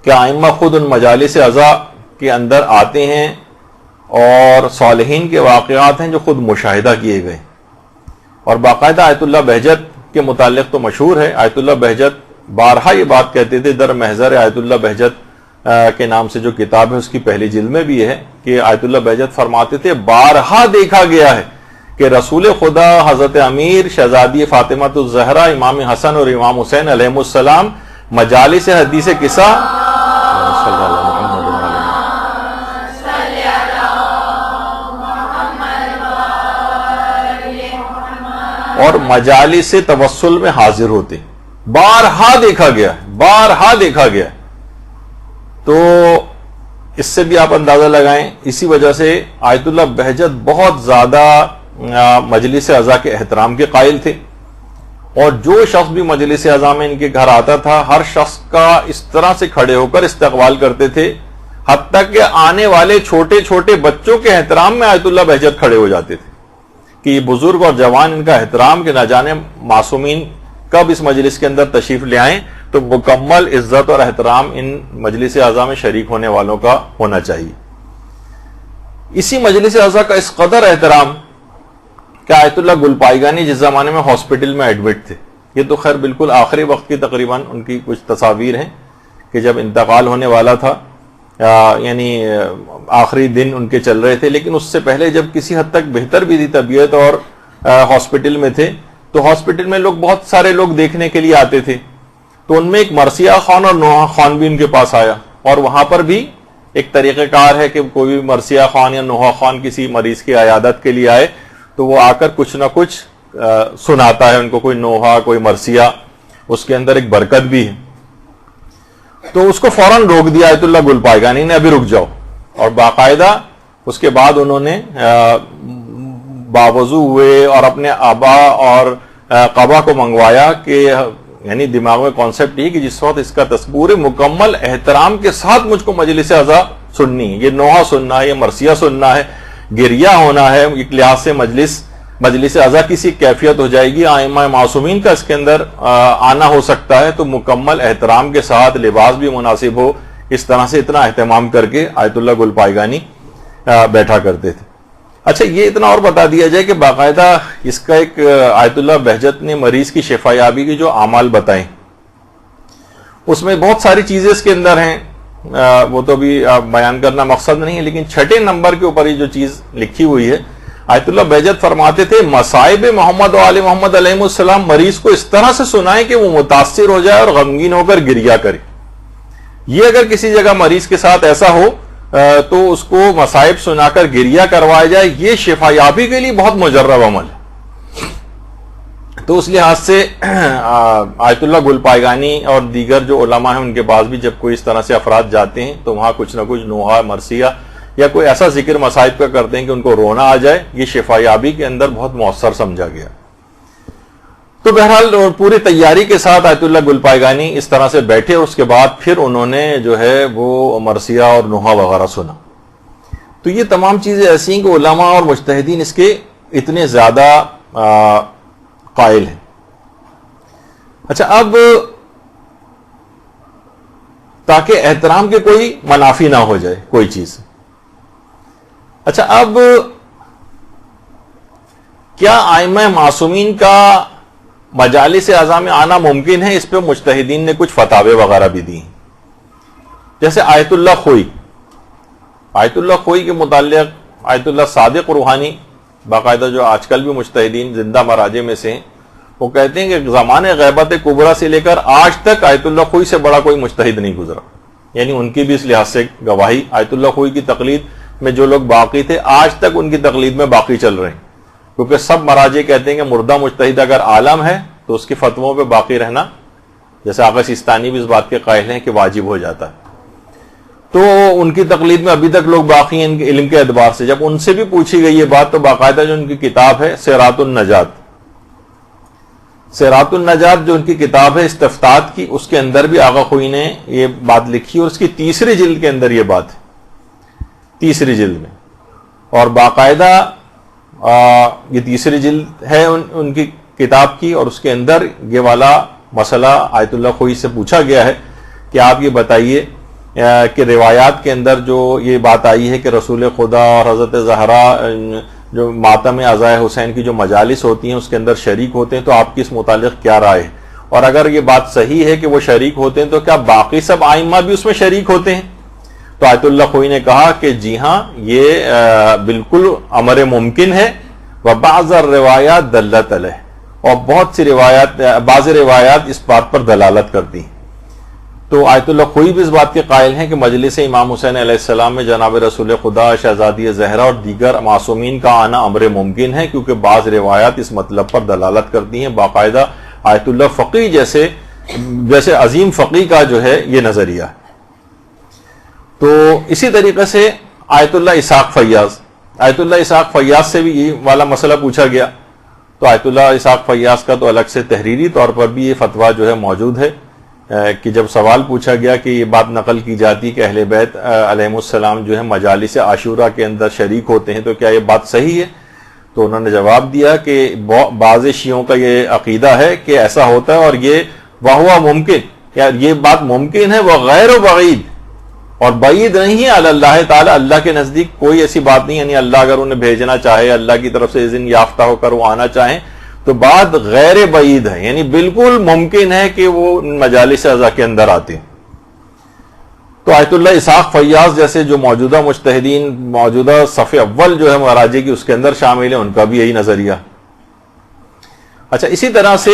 [SPEAKER 3] کہ ائمہ خود ان مجالس عزا کے اندر آتے ہیں، اور صالحین کے واقعات ہیں جو خود مشاہدہ کیے گئے۔ اور باقاعدہ آیت اللہ بہجت کے متعلق تو مشہور ہے، آیت اللہ بہجت بارہا یہ بات کہتے تھے، در محضر آیت اللہ بہجت کے نام سے جو کتاب ہے اس کی پہلی جلد میں بھی ہے کہ آیت اللہ بہجت فرماتے تھے بارہا دیکھا گیا ہے کہ رسول خدا حضرت امیر شہزادی فاطمہ الزہرا امام حسن اور امام حسین علیہ السلام مجالس حدیث قصہ اور مجالس توسل میں حاضر ہوتے، بارہا دیکھا گیا ہے، بارہا دیکھا گیا ہے۔ تو اس سے بھی آپ اندازہ لگائیں، اسی وجہ سے آیت اللہ بہجت بہت زیادہ مجلس عزا کے احترام کے قائل تھے، اور جو شخص بھی مجلس عزا میں ان کے گھر آتا تھا ہر شخص کا اس طرح سے کھڑے ہو کر استقبال کرتے تھے، حتیٰ کہ آنے والے چھوٹے چھوٹے بچوں کے احترام میں آیت اللہ بہجت کھڑے ہو جاتے تھے کہ یہ بزرگ اور جوان ان کا احترام کہ نہ جانے معصومین کب اس مجلس کے اندر تشریف لے آئیں، تو مکمل عزت اور احترام ان مجلس عزا میں شریک ہونے والوں کا ہونا چاہیے۔ اسی مجلس عزا کا اس قدر احترام کہ آیت اللہ گلپائیگانی جس زمانے میں ہاسپٹل میں ایڈمٹ تھے، یہ تو خیر بالکل آخری وقت کی تقریباً ان کی کچھ تصاویر ہیں کہ جب انتقال ہونے والا تھا، یعنی آخری دن ان کے چل رہے تھے، لیکن اس سے پہلے جب کسی حد تک بہتر بھی تھی طبیعت اور ہاسپٹل میں تھے، تو ہاسپٹل میں بہت سارے لوگ دیکھنے کے لیے آتے تھے، تو ان میں ایک مرثیہ خان اور نوحہ خان بھی ان کے پاس آیا، اور وہاں پر بھی ایک طریقہ کار ہے کہ کوئی بھی مرثیہ خان یا نوحہ خان کسی مریض کی عیادت کے لیے آئے تو وہ آ کر کچھ نہ کچھ سناتا ہے ان کو، کوئی نوحہ کوئی مرثیہ، اس کے اندر ایک برکت بھی ہے۔ تو اس کو فوراً روک دیا آیت اللہ گلپائیگانی نے، ابھی رک جاؤ، اور باقاعدہ اس کے بعد انہوں نے باوضو ہوئے اور اپنے آبا اور قبا کو منگوایا کہ یعنی دماغ میں کانسیپٹ یہ کہ جس وقت اس کا تصور مکمل احترام کے ساتھ مجھ کو مجلس عزا سننی ہے، یہ نوحہ سننا ہے، یہ مرثیہ سننا ہے، گریا ہونا ہے، ایک لحاظ سے مجلس عزا کی سی کیفیت ہو جائے گی، ائمہ معصومین کا اس کے اندر آنا ہو سکتا ہے، تو مکمل احترام کے ساتھ لباس بھی مناسب ہو، اس طرح سے اتنا اہتمام کر کے آیت اللہ گلپائیگانی بیٹھا کرتے تھے۔ اچھا یہ اتنا اور بتا دیا جائے کہ باقاعدہ اس کا ایک آیت اللہ بہجت نے مریض کی شفا یابی کی جو اعمال بتائیں، اس میں بہت ساری چیزیں اس کے اندر ہیں، وہ تو بھی بیان کرنا مقصد نہیں ہے، لیکن 6 نمبر کے اوپر یہ جو چیز لکھی ہوئی ہے، آیت اللہ بہجت فرماتے تھے مصائب محمد و آل محمد علیہ السلام مریض کو اس طرح سے سنائیں کہ وہ متاثر ہو جائے اور غمگین ہو کر گریا کرے۔ یہ اگر کسی جگہ مریض کے ساتھ ایسا ہو تو اس کو مصائب سنا کر گریا کروایا جائے، یہ شفا یابی کے لیے بہت مجرب عمل ہے۔ تو اس لحاظ سے آیت اللہ گلپائیگانی اور دیگر جو علماء ہیں ان کے پاس بھی جب کوئی اس طرح سے افراد جاتے ہیں تو وہاں کچھ نہ کچھ نوحہ مرثیہ یا کوئی ایسا ذکر مصائب کا کرتے ہیں کہ ان کو رونا آ جائے، یہ شفا یابی کے اندر بہت مؤثر سمجھا گیا۔ تو بہرحال پوری تیاری کے ساتھ آیت اللہ گل پائگانی اس طرح سے بیٹھے، اور اس کے بعد پھر انہوں نے جو ہے وہ مرثیہ اور نوحہ وغیرہ سنا. تو یہ تمام چیزیں ایسی ہیں کہ علماء اور مجتہدین اس کے اتنے زیادہ قائل ہیں. اچھا، اب تاکہ احترام کے کوئی منافی نہ ہو جائے کوئی چیز. اچھا، اب کیا ائمہ معصومین کا مجالس اعضاء میں آنا ممکن ہے؟ اس پہ مجتہدین نے کچھ فتاوے وغیرہ بھی دی ہیں. جیسے آیت اللہ خوئی کے متعلق آیت اللہ صادق روحانی باقاعدہ جو آج کل بھی مجتہدین زندہ مراجع میں سے ہیں، وہ کہتے ہیں کہ زمان غیبت کبریٰ سے لے کر آج تک آیت اللہ خوئی سے بڑا کوئی مجتہد نہیں گزرا. یعنی ان کی بھی اس لحاظ سے گواہی، آیت اللہ خوئی کی تقلید میں جو لوگ باقی تھے آج تک ان کی تقلید میں باقی چل رہے ہیں، کیونکہ سب مراجع کہتے ہیں کہ مردہ مجتہد اگر عالم ہے تو اس کے فتووں پہ باقی رہنا، جیسے آقا سیستانی بھی اس بات کے قائل ہیں کہ واجب ہو جاتا ہے. تو ان کی تقلید میں ابھی تک لوگ باقی ہیں ان کے علم کے اعتبار سے. جب ان سے بھی پوچھی گئی یہ بات تو باقاعدہ جو ان کی کتاب ہے سیرات النجات جو ان کی کتاب ہے استفتاءات کی، اس کے اندر بھی آقا خوئی نے یہ بات لکھی، اور اس کی تیسری جلد کے اندر یہ بات ہے، تیسری جلد میں. اور باقاعدہ یہ تیسری جلد ہے ان کی کتاب کی، اور اس کے اندر یہ والا مسئلہ آیت اللہ خوئی سے پوچھا گیا ہے کہ آپ یہ بتائیے کہ روایات کے اندر جو یہ بات آئی ہے کہ رسول خدا اور حضرت زہرا جو ماتم عزائے حسین کی جو مجالس ہوتی ہیں اس کے اندر شریک ہوتے ہیں، تو آپ کی اس متعلق کیا رائے ہے؟ اور اگر یہ بات صحیح ہے کہ وہ شریک ہوتے ہیں تو کیا باقی سب ائمہ بھی اس میں شریک ہوتے ہیں؟ تو آیت اللہ خوئی نے کہا کہ جی ہاں، یہ بالکل امر ممکن ہے. وبعض الروایات دلت علیہ، اور بہت سی روایات، بعض روایات اس بات پر دلالت کرتی ہیں. تو آیت اللہ خوئی بھی اس بات کے قائل ہیں کہ مجلس امام حسین علیہ السلام میں جناب رسول خدا، شہزادی زہرا اور دیگر معصومین کا آنا امر ممکن ہے، کیونکہ بعض روایات اس مطلب پر دلالت کرتی ہیں. باقاعدہ آیت اللہ فقی جیسے عظیم فقی کا جو ہے یہ نظریہ ہے. تو اسی طریقے سے آیت اللہ اسحاق فیاض سے بھی یہ والا مسئلہ پوچھا گیا. تو آیت اللہ اسحاق فیاض کا تو الگ سے تحریری طور پر بھی یہ فتویٰ جو ہے موجود ہے کہ جب سوال پوچھا گیا کہ یہ بات نقل کی جاتی کہ اہل بیت علیہم السلام جو ہے مجالس عاشورہ کے اندر شریک ہوتے ہیں، تو کیا یہ بات صحیح ہے؟ تو انہوں نے جواب دیا کہ بعض شیعوں کا یہ عقیدہ ہے کہ ایسا ہوتا ہے، اور یہ وہو ممکن، یہ بات ممکن ہے، وہ غیر و بعید، اور بعید نہیں ہے اللہ تعالیٰ، اللہ کے نزدیک کوئی ایسی بات نہیں. یعنی اللہ اگر انہیں بھیجنا چاہے، اللہ کی طرف سے اذن یافتہ ہو کر وہ آنا چاہیں تو بات غیر بعید ہے، یعنی بالکل ممکن ہے کہ وہ مجالس اعضاء کے اندر آتے ہیں. تو آیت اللہ اسحاق فیاض جیسے جو موجودہ مجتہدین، موجودہ صف اول جو ہے مراجع کی، اس کے اندر شامل ہیں، ان کا بھی یہی نظریہ. اچھا، اسی طرح سے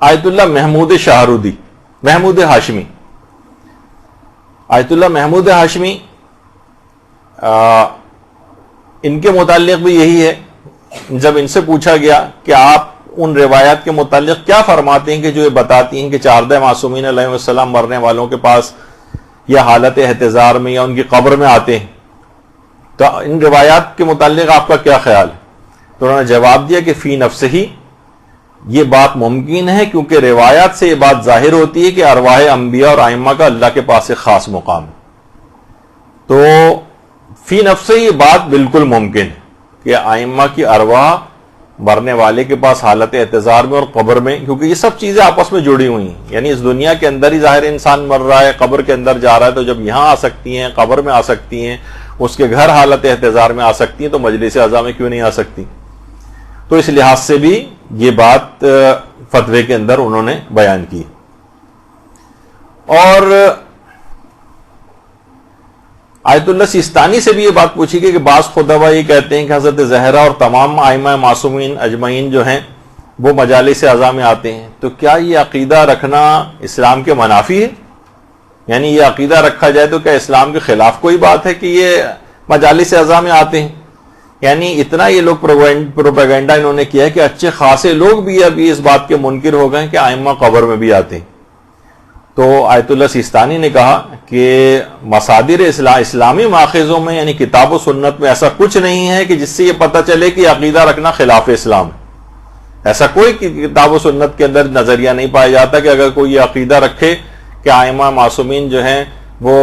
[SPEAKER 3] آیت اللہ محمود ہاشمی، آیت اللہ محمود ہاشمی، ان کے متعلق بھی یہی ہے. جب ان سے پوچھا گیا کہ آپ ان روایات کے متعلق کیا فرماتے ہیں کہ جو یہ بتاتی ہیں کہ 14 معصومین علیہ السلام مرنے والوں کے پاس یا حالت احتضار میں یا ان کی قبر میں آتے ہیں، تو ان روایات کے متعلق آپ کا کیا خیال ہے؟ تو انہوں نے جواب دیا کہ فی نفسہ ہی یہ بات ممکن ہے، کیونکہ روایات سے یہ بات ظاہر ہوتی ہے کہ ارواح انبیاء اور ائمہ کا اللہ کے پاس ایک خاص مقام ہے. تو فی نفسہ یہ بات بالکل ممکن ہے کہ ائمہ کی ارواح مرنے والے کے پاس حالت احتضار میں اور قبر میں، کیونکہ یہ سب چیزیں آپس میں جڑی ہوئی ہیں. یعنی اس دنیا کے اندر ہی ظاہر انسان مر رہا ہے، قبر کے اندر جا رہا ہے، تو جب یہاں آ سکتی ہیں، قبر میں آ سکتی ہیں، اس کے گھر حالت احتضار میں آ سکتی ہیں، تو مجلس اعضاء میں کیوں نہیں آ سکتی؟ تو اس لحاظ سے بھی یہ بات فتوے کے اندر انہوں نے بیان کی. اور آیت اللہ سیستانی سے بھی یہ بات پوچھی گئی کہ بعض خطبہ یہ کہتے ہیں کہ حضرت زہرا اور تمام ائمہ معصومین اجمعین جو ہیں وہ مجالس اعضاء میں آتے ہیں، تو کیا یہ عقیدہ رکھنا اسلام کے منافی ہے؟ یعنی یہ عقیدہ رکھا جائے تو کیا اسلام کے خلاف کوئی بات ہے کہ یہ مجالس اعضاء میں آتے ہیں؟ یعنی اتنا یہ لوگ پروپیگنڈا انہوں نے کیا ہے کہ اچھے خاصے لوگ بھی ابھی اس بات کے منکر ہو گئے کہ ائمہ قبر میں بھی آتے ہیں. تو آیت اللہ سیستانی نے کہا کہ مصادر اسلامی ماخذوں میں یعنی کتاب و سنت میں ایسا کچھ نہیں ہے کہ جس سے یہ پتہ چلے کہ عقیدہ رکھنا خلاف اسلام ہے. ایسا کوئی کتاب و سنت کے اندر نظریہ نہیں پایا جاتا کہ اگر کوئی یہ عقیدہ رکھے کہ ائمہ معصومین جو ہیں وہ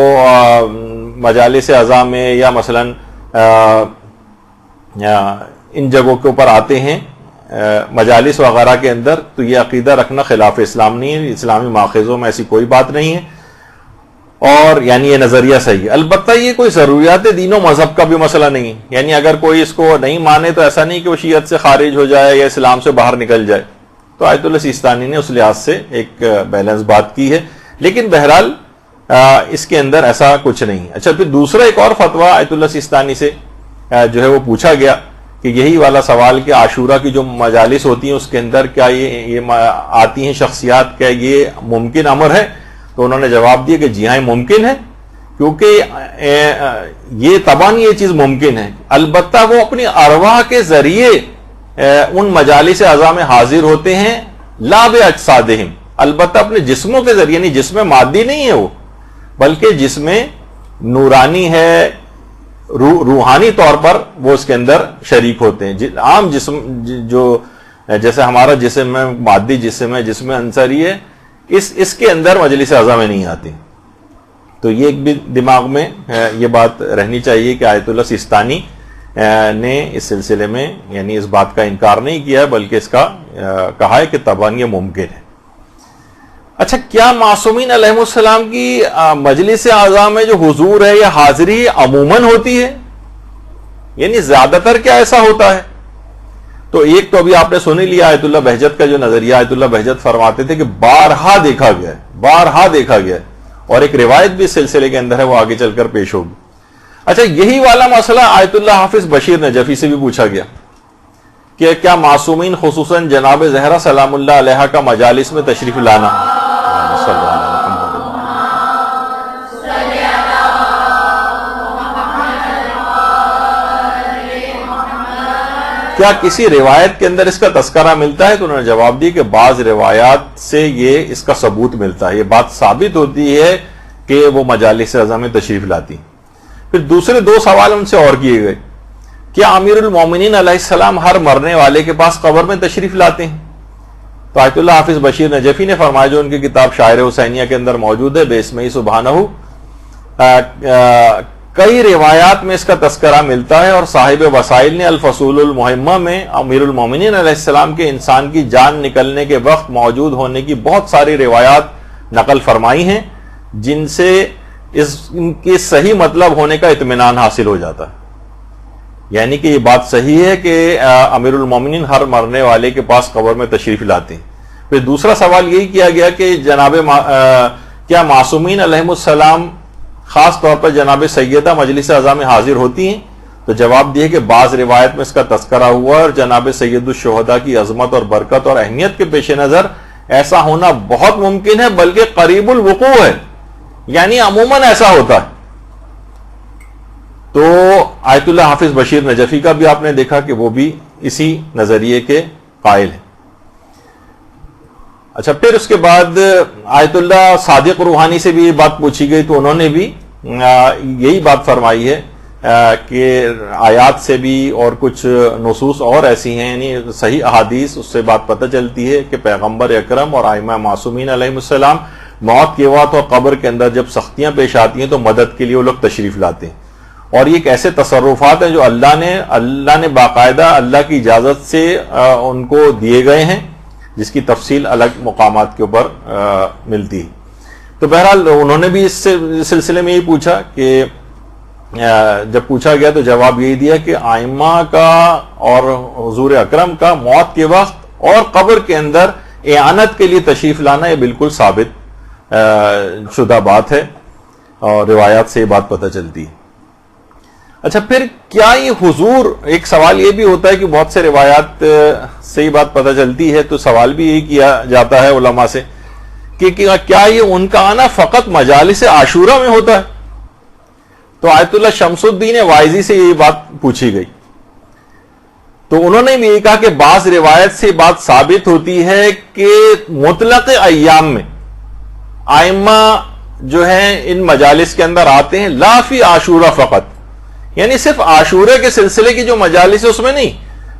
[SPEAKER 3] مجالس اعضاء میں یا مثلا ان جگہوں کے اوپر آتے ہیں مجالس وغیرہ کے اندر، تو یہ عقیدہ رکھنا خلاف اسلام نہیں ہے، اسلامی ماخذوں میں ایسی کوئی بات نہیں ہے، اور یعنی یہ نظریہ صحیح ہے۔ البتہ یہ کوئی ضروریات دین و مذہب کا بھی مسئلہ نہیں ہے، یعنی اگر کوئی اس کو نہیں مانے تو ایسا نہیں کہ وہ شیعت سے خارج ہو جائے یا اسلام سے باہر نکل جائے۔ تو آیت اللہ سیستانی نے اس لحاظ سے ایک بیلنس بات کی ہے، لیکن بہرحال اس کے اندر ایسا کچھ نہیں ہے۔ اچھا، پھر دوسرا ایک اور فتویٰ آیت اللہ سیستانی سے جو ہے وہ پوچھا گیا کہ یہی والا سوال کہ عاشورہ کی جو مجالس ہوتی ہیں اس کے اندر کیا یہ آتی ہیں شخصیات، کیا یہ ممکن امر ہے؟ تو انہوں نے جواب دیا کہ جی ہاں ممکن ہے، کیونکہ یہ طبعاً یہ چیز ممکن ہے، البتہ وہ اپنی ارواح کے ذریعے ان مجالس اعضاء میں حاضر ہوتے ہیں، لا باجسادہم، البتہ اپنے جسموں کے ذریعے، یعنی جسم مادی نہیں ہے وہ، بلکہ جسم نورانی ہے، روحانی طور پر وہ اس کے اندر شریک ہوتے ہیں۔ عام جسم جو جیسے ہمارا جسم ہے، مادی جسم ہے، جسم عنصری ہے، اس کے اندر مجلس اعضاء میں نہیں آتی۔ تو یہ ایک بھی دماغ میں یہ بات رہنی چاہیے کہ آیت اللہ سیستانی نے اس سلسلے میں یعنی اس بات کا انکار نہیں کیا ہے، بلکہ اس کا کہا ہے کہ طبعاً یہ ممکن ہے۔ اچھا، کیا معصومین علیہ السلام کی مجلس اعضاء میں جو حضور ہے یا حاضری عموماً ہوتی ہے؟ یعنی زیادہ تر کیا ایسا ہوتا ہے؟ تو ایک تو ابھی آپ نے سن ہی لیا آیت اللہ بہجت کا جو نظریہ، آیت اللہ بہجت فرماتے تھے کہ بارہا دیکھا گیا ہے، بارہا دیکھا گیا ہے، اور ایک روایت بھی اس سلسلے کے اندر ہے، وہ آگے چل کر پیش ہوگی۔ اچھا، یہی والا مسئلہ آیت اللہ حافظ بشیر نجفی سے بھی پوچھا گیا کہ کیا معصومین خصوصاً جناب زہرا سلام اللہ علیہا کا مجالس میں تشریف لانا، کیا کسی روایت کے اندر اس کا تذکرہ ملتا ہے؟ تو انہوں نے جواب دیا کہ بعض روایات سے یہ اس کا ثبوت ملتا ہے، یہ بات ثابت ہوتی ہے کہ وہ مجالس اعضاء میں تشریف لاتی۔ پھر دوسرے دو سوال ان سے اور کیے گئے، کیا امیر المومنین علیہ السلام ہر مرنے والے کے پاس قبر میں تشریف لاتے ہیں؟ تو آیت اللہ حافظ بشیر نجفی نے فرمایا، جو ان کی کتاب شاعر حسینیہ کے اندر موجود ہے، بِاسْمِهِ سبحانہ، کئی روایات میں اس کا تذکرہ ملتا ہے، اور صاحب وسائل نے الفصول المہمہ میں امیر المومنین علیہ السلام کے انسان کی جان نکلنے کے وقت موجود ہونے کی بہت ساری روایات نقل فرمائی ہیں، جن سے ان کے صحیح مطلب ہونے کا اطمینان حاصل ہو جاتا ہے، یعنی کہ یہ بات صحیح ہے کہ امیر المومنین ہر مرنے والے کے پاس قبر میں تشریف لاتے ہیں۔ پھر دوسرا سوال یہی کیا گیا کہ کیا معصومین علیہ السلام خاص طور پر جناب سیدہ مجلس اعضاء میں حاضر ہوتی ہیں؟ تو جواب دیا کہ بعض روایت میں اس کا تذکرہ ہوا، اور جناب سید الشہداء کی عظمت اور برکت اور اہمیت کے پیش نظر ایسا ہونا بہت ممکن ہے، بلکہ قریب الوقوع ہے، یعنی عموماً ایسا ہوتا ہے۔ تو آیت اللہ حافظ بشیر نجفی کا بھی آپ نے دیکھا کہ وہ بھی اسی نظریے کے قائل ہیں۔ اچھا، پھر اس کے بعد آیت اللہ صادق روحانی سے بھی یہ بات پوچھی گئی، تو انہوں نے بھی یہی بات فرمائی ہے کہ آیات سے بھی اور کچھ نصوص اور ایسی ہیں، یعنی صحیح احادیث، اس سے بات پتہ چلتی ہے کہ پیغمبر اکرم اور ائمہ معصومین علیہ السلام موت کے وقت اور قبر کے اندر جب سختیاں پیش آتی ہیں تو مدد کے لیے وہ لوگ تشریف لاتے ہیں، اور یہ ایک ایسے تصرفات ہیں جو اللہ نے باقاعدہ اللہ کی اجازت سے ان کو دیے گئے ہیں، جس کی تفصیل الگ مقامات کے اوپر ملتی ہے۔ تو بہرحال انہوں نے بھی اس سلسلے میں یہ پوچھا کہ جب پوچھا گیا تو جواب یہی دیا کہ ائمہ کا اور حضور اکرم کا موت کے وقت اور قبر کے اندر اعانت کے لیے تشریف لانا یہ بالکل ثابت شدہ بات ہے، اور روایات سے یہ بات پتہ چلتی ہے۔ اچھا، پھر کیا یہ حضور، ایک سوال یہ بھی ہوتا ہے کہ بہت سے روایات سے یہ بات پتہ چلتی ہے، تو سوال بھی یہی کیا جاتا ہے علماء سے کہ کیا یہ ان کا آنا فقط مجالس عاشورہ میں ہوتا ہے؟ تو آیت اللہ شمس الدین وائزی سے یہ بات پوچھی گئی، تو انہوں نے بھی یہ کہا کہ بعض روایت سے بات ثابت ہوتی ہے کہ مطلق ایام میں ائمہ جو ہیں ان مجالس کے اندر آتے ہیں، لا فی عاشورہ فقط، یعنی صرف عاشورہ کے سلسلے کی جو مجالس ہے اس میں نہیں،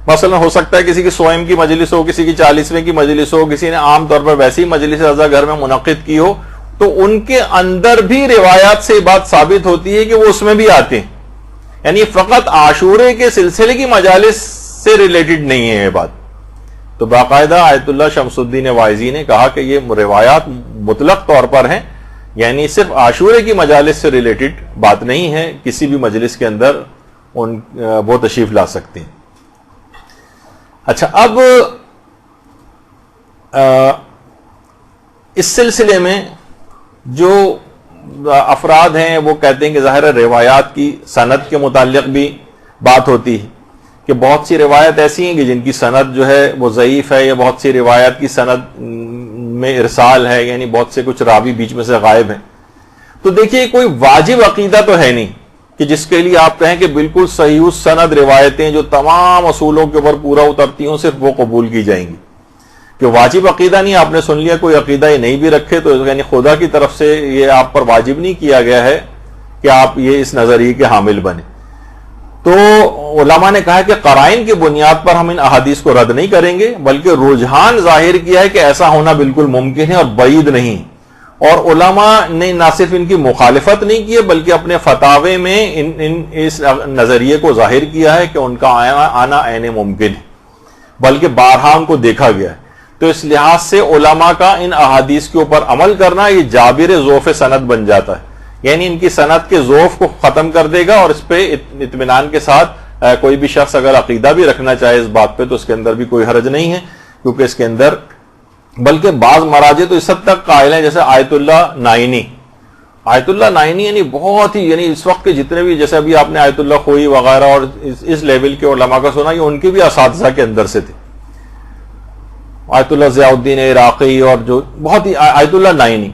[SPEAKER 3] مثلا ہو سکتا ہے کسی کی 100 کی مجلس ہو, کسی کی 40ویں کی مجلس ہو, کسی نے عام طور پر ویسی مجلس رضا گھر میں منعقد کی ہو, تو ان کے اندر بھی روایات سے یہ بات ثابت ہوتی ہے کہ وہ اس میں بھی آتے ہیں. یعنی فقط عاشورے کے سلسلے کی مجالس سے ریلیٹڈ نہیں ہے یہ بات. تو باقاعدہ آیت اللہ شمس الدین واعظی نے کہا کہ یہ روایات مطلق طور پر ہیں, یعنی صرف عاشورے کی مجالس سے ریلیٹڈ بات نہیں ہے, کسی بھی مجلس کے اندر وہ تشریف لا سکتے ہیں. اچھا, اب اس سلسلے میں جو افراد ہیں وہ کہتے ہیں کہ ظاہر روایات کی سند کے متعلق بھی بات ہوتی ہے کہ بہت سی روایت ایسی ہیں کہ جن کی سند جو ہے وہ ضعیف ہے, یا بہت سی روایت کی سند میں ارسال ہے, یعنی بہت سے کچھ راوی بیچ میں سے غائب ہیں. تو دیکھیے کوئی واجب عقیدہ تو ہے نہیں کہ جس کے لیے آپ کہیں کہ بالکل صحیح سند روایتیں جو تمام اصولوں کے اوپر پورا اترتی ہوں صرف وہ قبول کی جائیں گی. کہ واجب عقیدہ نہیں, آپ نے سن لیا کوئی عقیدہ یہ نہیں بھی رکھے تو یعنی خدا کی طرف سے یہ آپ پر واجب نہیں کیا گیا ہے کہ آپ یہ اس نظریے کے حامل بنے. تو علماء نے کہا کہ قرائن کی بنیاد پر ہم ان احادیث کو رد نہیں کریں گے, بلکہ رجحان ظاہر کیا ہے کہ ایسا ہونا بالکل ممکن ہے اور بعید نہیں. اور علماء نے نہ صرف ان کی مخالفت نہیں کی ہے بلکہ اپنے فتاوے میں اس نظریے کو ظاہر کیا ہے کہ ان کا آنا عین ممکن ہے, بلکہ بارہا ان کو دیکھا گیا ہے. تو اس لحاظ سے علماء کا ان احادیث کے اوپر عمل کرنا یہ جابر ذوف سند بن جاتا ہے, یعنی ان کی سند کے ذوف کو ختم کر دے گا, اور اس پہ اطمینان کے ساتھ کوئی بھی شخص اگر عقیدہ بھی رکھنا چاہے اس بات پہ تو اس کے اندر بھی کوئی حرج نہیں ہے, کیونکہ اس کے اندر بلکہ بعض مراجع تو اس حد تک قائل ہیں, جیسے آیت اللہ نائنی یعنی بہت ہی, یعنی اس وقت کے جتنے بھی, جیسے ابھی آپ نے آیت اللہ خوئی وغیرہ اور اس لیول کے علماء کا سنا, یہ ان کے بھی اساتذہ کے اندر سے تھے. آیت اللہ ضیاء الدین عراقی اور جو بہت ہی آیت اللہ نائنی.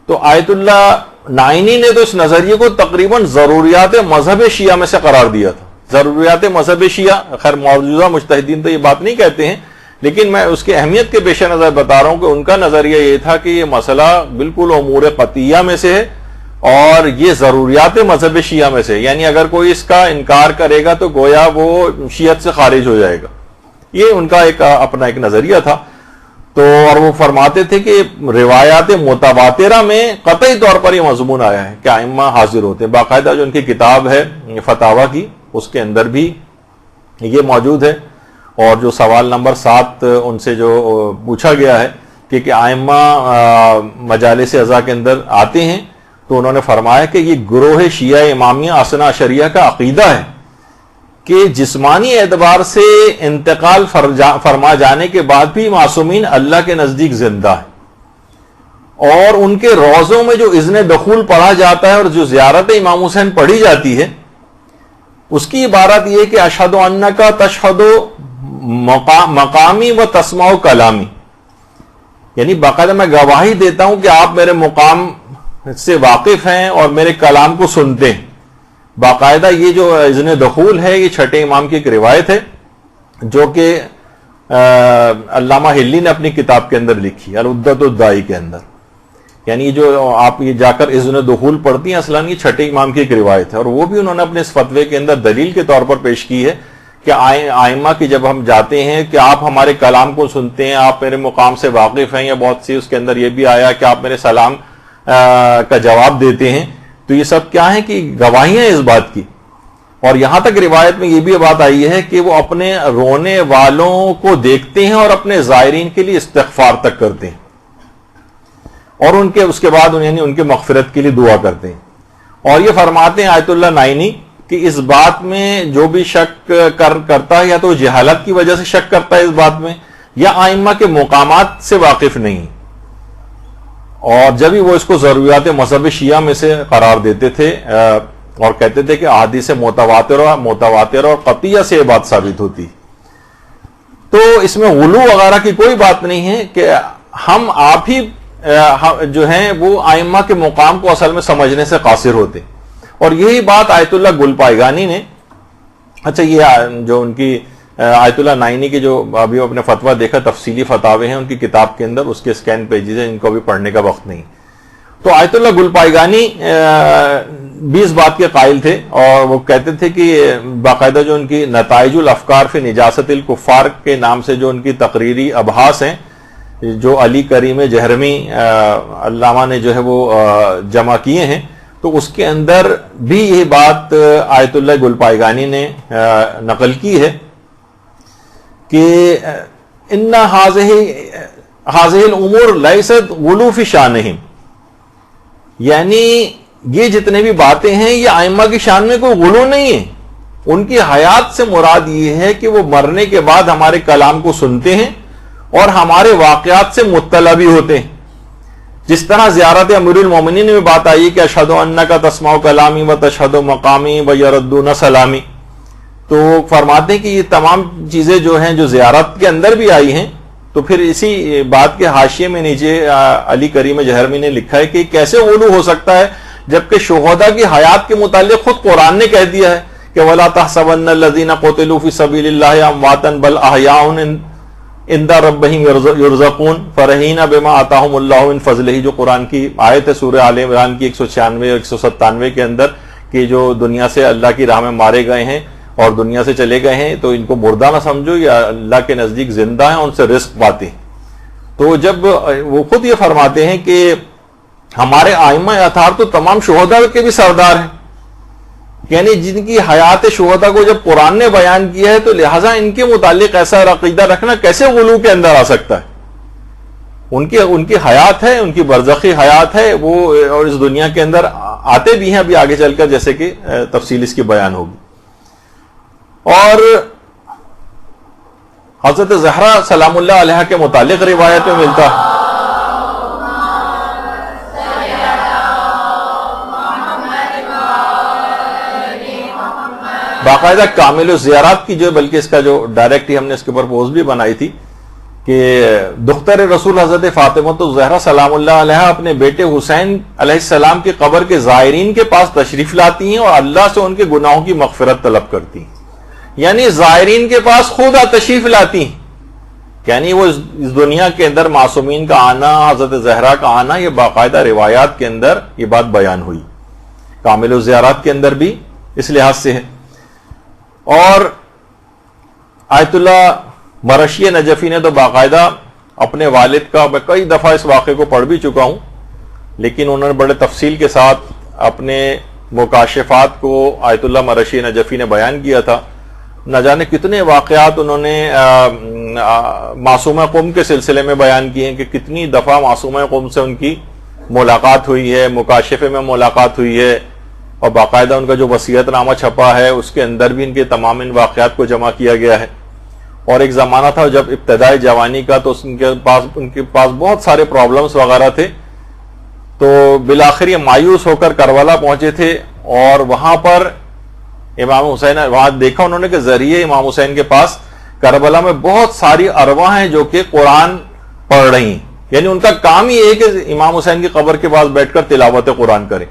[SPEAKER 3] تو آیت اللہ نائنی نے تو اس نظریے کو تقریباً ضروریات مذہب شیعہ میں سے قرار دیا تھا. ضروریات مذہب شیعہ, خیر موجودہ مجتہدین تو یہ بات نہیں کہتے ہیں, لیکن میں اس کی اہمیت کے پیش نظر بتا رہا ہوں کہ ان کا نظریہ یہ تھا کہ یہ مسئلہ بالکل امور قطعیہ میں سے ہے اور یہ ضروریات مذہب شیعہ میں سے, یعنی اگر کوئی اس کا انکار کرے گا تو گویا وہ شیعت سے خارج ہو جائے گا. یہ ان کا اپنا ایک نظریہ تھا. تو اور وہ فرماتے تھے کہ روایات متواترہ میں قطعی طور پر یہ مضمون آیا ہے کہ ائمہ حاضر ہوتے ہیں. باقاعدہ جو ان کی کتاب ہے فتاوی کی, اس کے اندر بھی یہ موجود ہے. اور جو سوال نمبر 7 ان سے جو پوچھا گیا ہے کہ ائمہ مجالس عزا کے اندر آتے ہیں, تو انہوں نے فرمایا کہ یہ گروہ شیعہ امامیہ اثنا عشریہ کا عقیدہ ہے کہ جسمانی اعتبار سے انتقال فرما جانے کے بعد بھی معصومین اللہ کے نزدیک زندہ ہے, اور ان کے روضوں میں جو اذن دخول پڑھا جاتا ہے اور جو زیارت امام حسین پڑھی جاتی ہے, اس کی عبارت یہ کہ اشہد انک تشہد مقامی و تسمع کلامی, یعنی باقاعدہ میں گواہی دیتا ہوں کہ آپ میرے مقام سے واقف ہیں اور میرے کلام کو سنتے ہیں. باقاعدہ یہ جو اذن دخول ہے یہ چھٹے امام کی ایک روایت ہے جو کہ علامہ ہلی نے اپنی کتاب کے اندر لکھی العدۃ الدائی کے اندر. یعنی جو آپ یہ جا کر اذن دخول پڑھتی ہیں اصلاً یہ چھٹے امام کی ایک روایت ہے, اور وہ بھی انہوں نے اپنے اس فتوے کے اندر دلیل کے طور پر پیش کی ہے کہ ائمہ کی جب ہم جاتے ہیں کہ آپ ہمارے کلام کو سنتے ہیں, آپ میرے مقام سے واقف ہیں, یا بہت سی اس کے اندر یہ بھی آیا کہ آپ میرے سلام کا جواب دیتے ہیں, تو یہ سب کیا ہیں کہ گواہیاں اس بات کی. اور یہاں تک روایت میں یہ بھی بات آئی ہے کہ وہ اپنے رونے والوں کو دیکھتے ہیں اور اپنے زائرین کے لیے استغفار تک کرتے ہیں, اور اس کے بعد یعنی ان کے مغفرت کے لیے دعا کرتے ہیں. اور یہ فرماتے ہیں آیت اللہ نائنی کہ اس بات میں جو بھی شک کرتا ہے یا تو جہالت کی وجہ سے شک کرتا ہے اس بات میں, یا ائمہ کے مقامات سے واقف نہیں, اور جب ہی وہ اس کو ضروریات مذہب شیعہ میں سے قرار دیتے تھے اور کہتے تھے کہ احادیث متواتر اور قطعیہ سے یہ بات ثابت ہوتی. تو اس میں غلو وغیرہ کی کوئی بات نہیں ہے کہ ہم آپ ہی جو ہیں وہ ائمہ کے مقام کو اصل میں سمجھنے سے قاصر ہوتے. اور یہی بات آیت اللہ گلپائگانی نے, اچھا یہ جو ان کی آیت اللہ نائنی کی جو ابھی اپنے فتویٰ دیکھا تفصیلی فتاوے ہیں ان کی کتاب کے اندر, اس کے اسکین پیجز ہیں, ان کو ابھی پڑھنے کا وقت نہیں. تو آیت اللہ گلپائگانی بھی اس بات کے قائل تھے اور وہ کہتے تھے کہ باقاعدہ جو ان کی نتائج الافکار فی نجاست الکفار کے نام سے جو ان کی تقریری ابحاث ہیں جو علی کریم جہرمی علامہ نے جو ہے وہ جمع کیے ہیں، تو اس کے اندر بھی یہ بات آیت اللہ گلپائگانی نے نقل کی ہے کہ ان هذه الامور لیست غلو فی شانہم، یعنی یہ جتنے بھی باتیں ہیں یہ ائمہ کی شان میں کوئی غلو نہیں ہے، ان کی حیات سے مراد یہ ہے کہ وہ مرنے کے بعد ہمارے کلام کو سنتے ہیں اور ہمارے واقعات سے مطلع بھی ہوتے ہیں. جس طرح زیارت امیر المومنین میں بات آئی کہ اشہد انک تسمع کلامی و تشہد مقامی و یردون سلامی، تو فرماتے ہیں کہ یہ تمام چیزیں جو ہیں جو زیارت کے اندر بھی آئی ہیں. تو پھر اسی بات کے حاشیے میں نیچے علی کریم جہرمی نے لکھا ہے کہ کیسے غلو ہو سکتا ہے جبکہ شہداء کی حیات کے متعلق خود قرآن نے کہہ دیا ہے کہ وَلَا تَحْسَبَنَّ الَّذِينَ قُتِلُوا فِي سَبِيلِ اللَّهِ أَمْوَاتًا بَلْ أَحْيَاءٌ عِندَ رَبِّهِمْ يُرْزَقُونَ فَرَحِينَ بِمَا آتَاهُمُ اللَّهُ مِنْ فَضْلِهِ، جو قرآن کی آیت ہے سورہ آل عمران کی 196 اور 197 کے اندر کہ جو دنیا سے اللہ کی راہ میں مارے گئے ہیں اور دنیا سے چلے گئے ہیں تو ان کو مردہ نہ سمجھو، یا اللہ کے نزدیک زندہ ہیں، ان سے رزق پاتے ہیں. تو جب وہ خود یہ فرماتے ہیں کہ ہمارے ائمہ اطہار تو تمام شہداء کے بھی سردار ہیں، یعنی جن کی حیات شہداء کو جب قرآن نے بیان کیا ہے تو لہٰذا ان کے متعلق ایسا عقیدہ رکھنا کیسے غلو کے اندر آ سکتا ہے. ان کی حیات ہے، ان کی برزخی حیات ہے وہ، اور اس دنیا کے اندر آتے بھی ہیں ابھی آگے چل کر، جیسے کہ تفصیل اس کی بیان ہوگی. اور حضرت زہرا سلام اللہ علیہ کے متعلق روایت میں ملتا ہے باقاعدہ کامل الزیارات کی جو، بلکہ اس کا جو ڈائریکٹ ہی ہم نے اس کے اوپر پوسٹ بھی بنائی تھی کہ دختر رسول حضرت فاطمہ الزہرا سلام اللہ علیہ اپنے بیٹے حسین علیہ السلام کی قبر کے زائرین کے پاس تشریف لاتی ہیں اور اللہ سے ان کے گناہوں کی مغفرت طلب کرتی ہیں. یعنی زائرین کے پاس خود تشریف لاتی ہیں، یعنی وہ اس دنیا کے اندر معصومین کا آنا، حضرت زہرا کا آنا، یہ باقاعدہ روایات کے اندر یہ بات بیان ہوئی. کامل الزیارات کے اندر بھی اس لحاظ سے ہے. اور آیت اللہ مرشی نجفی نے تو باقاعدہ اپنے والد کا، میں کئی دفعہ اس واقعے کو پڑھ بھی چکا ہوں، لیکن انہوں نے بڑے تفصیل کے ساتھ اپنے مکاشفات کو آیت اللہ مرشی نجفی نے بیان کیا تھا. نہ جانے کتنے واقعات انہوں نے معصومہ قوم کے سلسلے میں بیان کیے ہیں کہ کتنی دفعہ معصومہ قوم سے ان کی ملاقات ہوئی ہے، مکاشفے میں ملاقات ہوئی ہے، اور باقاعدہ ان کا جو وصیت نامہ چھپا ہے اس کے اندر بھی ان کے تمام ان واقعات کو جمع کیا گیا ہے. اور ایک زمانہ تھا جب ابتدائی جوانی کا، تو ان کے پاس بہت سارے پرابلمز وغیرہ تھے، تو بالآخر یہ مایوس ہو کر کربلا پہنچے تھے اور وہاں پر امام حسین، وہاں دیکھا انہوں نے کہ ذریعے امام حسین کے پاس کربلا میں بہت ساری ارواح ہیں جو کہ قرآن پڑھ رہی ہیں، یعنی ان کا کام ہی ہے کہ امام حسین کی قبر کے پاس بیٹھ کر تلاوت قرآن کریں،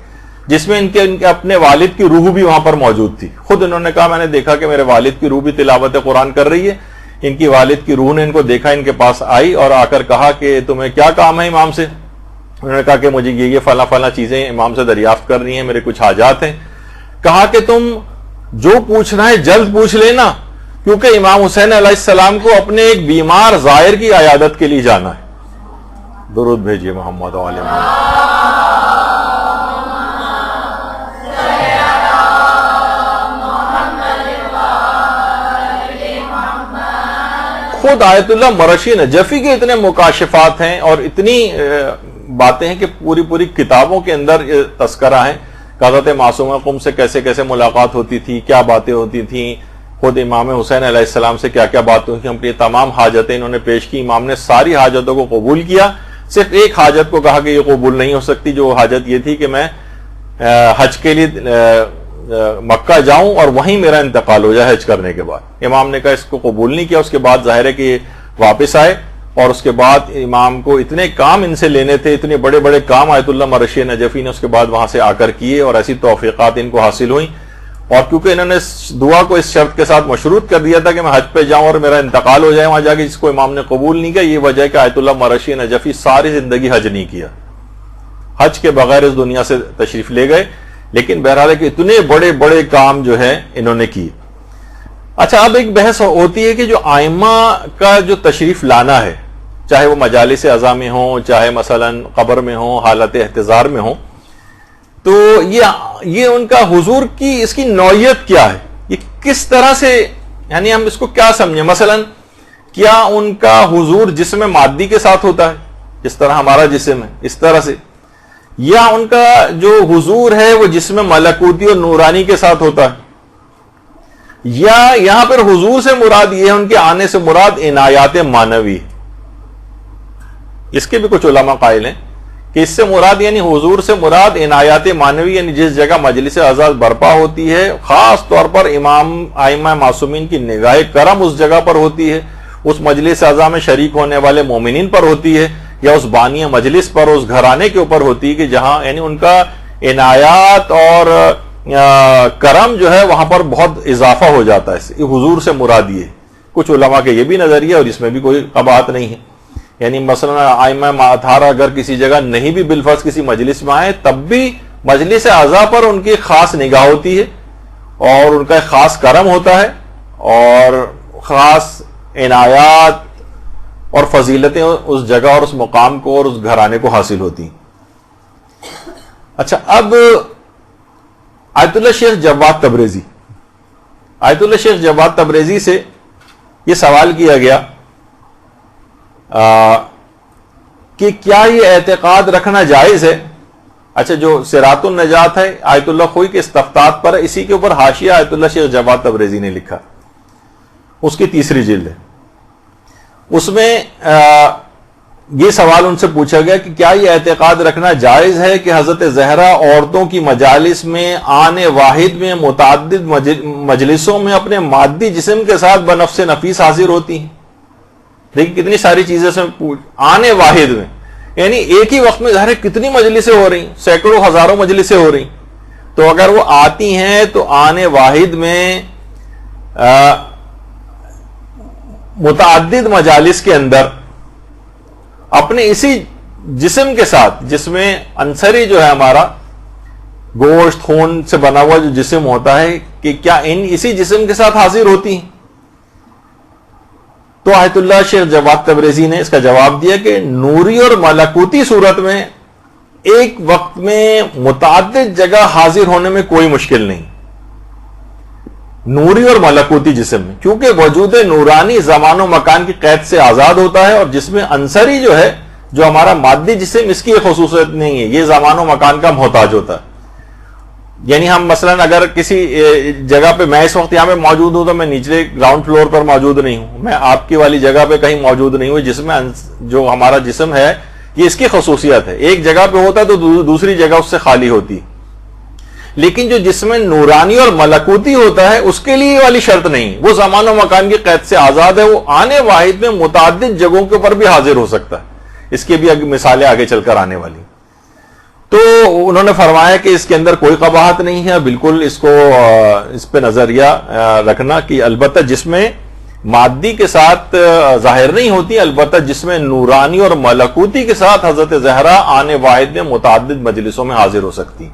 [SPEAKER 3] جس میں ان کے اپنے والد کی روح بھی وہاں پر موجود تھی. خود انہوں نے کہا میں نے دیکھا کہ میرے والد کی روح بھی تلاوت قرآن کر رہی ہے. ان کی والد کی روح نے ان کو دیکھا، ان کے پاس آئی اور آ کر کہا کہ تمہیں کیا کام ہے امام سے؟ انہوں نے کہا کہ مجھے یہ فلاں فلاں چیزیں امام سے دریافت کرنی ہیں، میرے کچھ حاجات ہیں. کہا کہ تم جو پوچھنا ہے جلد پوچھ لینا، کیونکہ امام حسین علیہ السلام کو اپنے ایک بیمار زائر کی عیادت کے لیے جانا ہے. درود بھیجیے محمد و آل محمد. خود آیت اللہ مرشی نجفی کے اتنے مکاشفات ہیں اور اتنی باتیں ہیں کہ پوری پوری کتابوں کے اندر تذکرہ ہیں. حضرت معصومہ قم سے کیسے کیسے ملاقات ہوتی تھی، کیا باتیں ہوتی تھیں، خود امام حسین علیہ السلام سے کیا کیا باتیں ہوئی، اپنی تمام حاجتیں انہوں نے پیش کی. امام نے ساری حاجتوں کو قبول کیا، صرف ایک حاجت کو کہا کہ یہ قبول نہیں ہو سکتی، جو حاجت یہ تھی کہ میں حج کے لیے مکہ جاؤں اور وہیں میرا انتقال ہو جائے حج کرنے کے بعد. امام نے کہا اس کو قبول نہیں کیا. اس کے بعد ظاہر ہے کہ واپس آئے اور اس کے بعد امام کو اتنے کام ان سے لینے تھے، اتنے بڑے بڑے کام آیت اللہ مرشی نجفی نے اس کے بعد وہاں سے آ کر کیے اور ایسی توفیقات ان کو حاصل ہوئیں. اور کیونکہ انہوں نے دعا کو اس شرط کے ساتھ مشروط کر دیا تھا کہ میں حج پہ جاؤں اور میرا انتقال ہو جائے وہاں جا کے، جس کو امام نے قبول نہیں کیا. یہ وجہ ہے کہ آیت اللہ مرشی نجفی ساری زندگی حج نہیں کیا، حج کے بغیر اس دنیا سے تشریف لے گئے. لیکن بہرحال کہ اتنے بڑے بڑے کام جو ہے انہوں نے کیے. اچھا اب ایک بحث ہوتی ہے کہ جو آئمہ کا جو تشریف لانا ہے، چاہے وہ مجالس عزا میں ہوں، چاہے مثلا قبر میں ہوں، حالت احتضار میں ہوں، تو یہ ان کا حضور کی اس کی نوعیت کیا ہے، یہ کس طرح سے، یعنی ہم اس کو کیا سمجھیں. مثلا کیا ان کا حضور جسم مادی کے ساتھ ہوتا ہے جس طرح ہمارا جسم ہے اس طرح سے، یا ان کا جو حضور ہے وہ جسم ملکوتی اور نورانی کے ساتھ ہوتا ہے، یا یہاں پر حضور سے مراد یہ ہے ان کے آنے سے مراد عنایات معنوی. اس کے بھی کچھ علماء قائل ہیں کہ اس سے مراد یعنی حضور سے مراد عنایات معنوی، یعنی جس جگہ مجلس عزا برپا ہوتی ہے خاص طور پر ائمہ معصومین کی نگاہ کرم اس جگہ پر ہوتی ہے، اس مجلس عزا میں شریک ہونے والے مومنین پر ہوتی ہے، یا اس بانی مجلس پر، اس گھرانے کے اوپر ہوتی ہے کہ جہاں یعنی ان کا عنایات اور کرم جو ہے وہاں پر بہت اضافہ ہو جاتا ہے. یہ حضور سے مراد یہ ہے. کچھ علماء کے یہ بھی نظریہ اور اس میں بھی کوئی قباحت نہیں ہے. یعنی مثلا ائمہ اطہار اگر کسی جگہ نہیں بھی بالفرض کسی مجلس میں آئے تب بھی مجلس عزا پر ان کی خاص نگاہ ہوتی ہے اور ان کا ایک خاص کرم ہوتا ہے اور خاص عنایات اور فضیلتیں اس جگہ اور اس مقام کو اور اس گھرانے کو حاصل ہوتی ہیں. اچھا اب آیت اللہ شیخ جواد تبریزی، آیت اللہ شیخ جواد تبریزی سے یہ سوال کیا گیا کہ کیا یہ اعتقاد رکھنا جائز ہے. اچھا جو صراط النجات ہے آیت اللہ خوئی کے استفتات پر ہے، اسی کے اوپر حاشیہ آیت اللہ شیخ جواد تبریزی نے لکھا، اس کی 3 جلد ہے. اس میں یہ سوال ان سے پوچھا گیا کہ کیا یہ اعتقاد رکھنا جائز ہے کہ حضرت زہرا عورتوں کی مجالس میں آنے واحد میں متعدد مجلسوں میں اپنے مادی جسم کے ساتھ بنفس نفیس حاضر ہوتی ہیں. دیکھیں کتنی ساری چیزیں سے آنے واحد میں، یعنی ایک ہی وقت میں ظاہر کتنی مجلسیں ہو رہی، سینکڑوں ہزاروں مجلسیں ہو رہی. تو اگر وہ آتی ہیں تو آنے واحد میں متعدد مجالس کے اندر اپنے اسی جسم کے ساتھ، جس میں عنصری جو ہے ہمارا گوشت خون سے بنا ہوا جو جسم ہوتا ہے، کہ کیا اسی جسم کے ساتھ حاضر ہوتی ہیں. تو آیت اللہ شیخ جواد تبریزی نے اس کا جواب دیا کہ نوری اور ملکوتی صورت میں ایک وقت میں متعدد جگہ حاضر ہونے میں کوئی مشکل نہیں، نوری اور ملکوتی جسم میں، کیونکہ وجود نورانی زمان و مکان کی قید سے آزاد ہوتا ہے، اور جس میں عنصری جو ہے جو ہمارا مادی جسم، اس کی یہ خصوصیت نہیں ہے، یہ زمان و مکان کا محتاج ہوتا ہے. یعنی ہم مثلا اگر کسی جگہ پہ، میں اس وقت یہاں پہ موجود ہوں تو میں نیچلے گراؤنڈ فلور پر موجود نہیں ہوں، میں آپ کی والی جگہ پہ کہیں موجود نہیں ہوں، جس میں جو ہمارا جسم ہے یہ اس کی خصوصیت ہے، ایک جگہ پہ ہوتا ہے تو دوسری جگہ اس سے خالی ہوتی. لیکن جو جسم نورانی اور ملکوتی ہوتا ہے اس کے لیے والی شرط نہیں، وہ زمان و مکان کی قید سے آزاد ہے، وہ آنے واحد میں متعدد جگہوں کے اوپر بھی حاضر ہو سکتا ہے. اس کی بھی مثالیں آگے چل کر آنے والی. تو انہوں نے فرمایا کہ اس کے اندر کوئی قباحت نہیں ہے، بالکل اس پہ نظریہ رکھنا کہ البتہ جس میں مادی کے ساتھ ظاہر نہیں ہوتی، البتہ جس میں نورانی اور ملکوتی کے ساتھ حضرت زہرا آنے واحد میں متعدد مجلسوں میں حاضر ہو سکتی.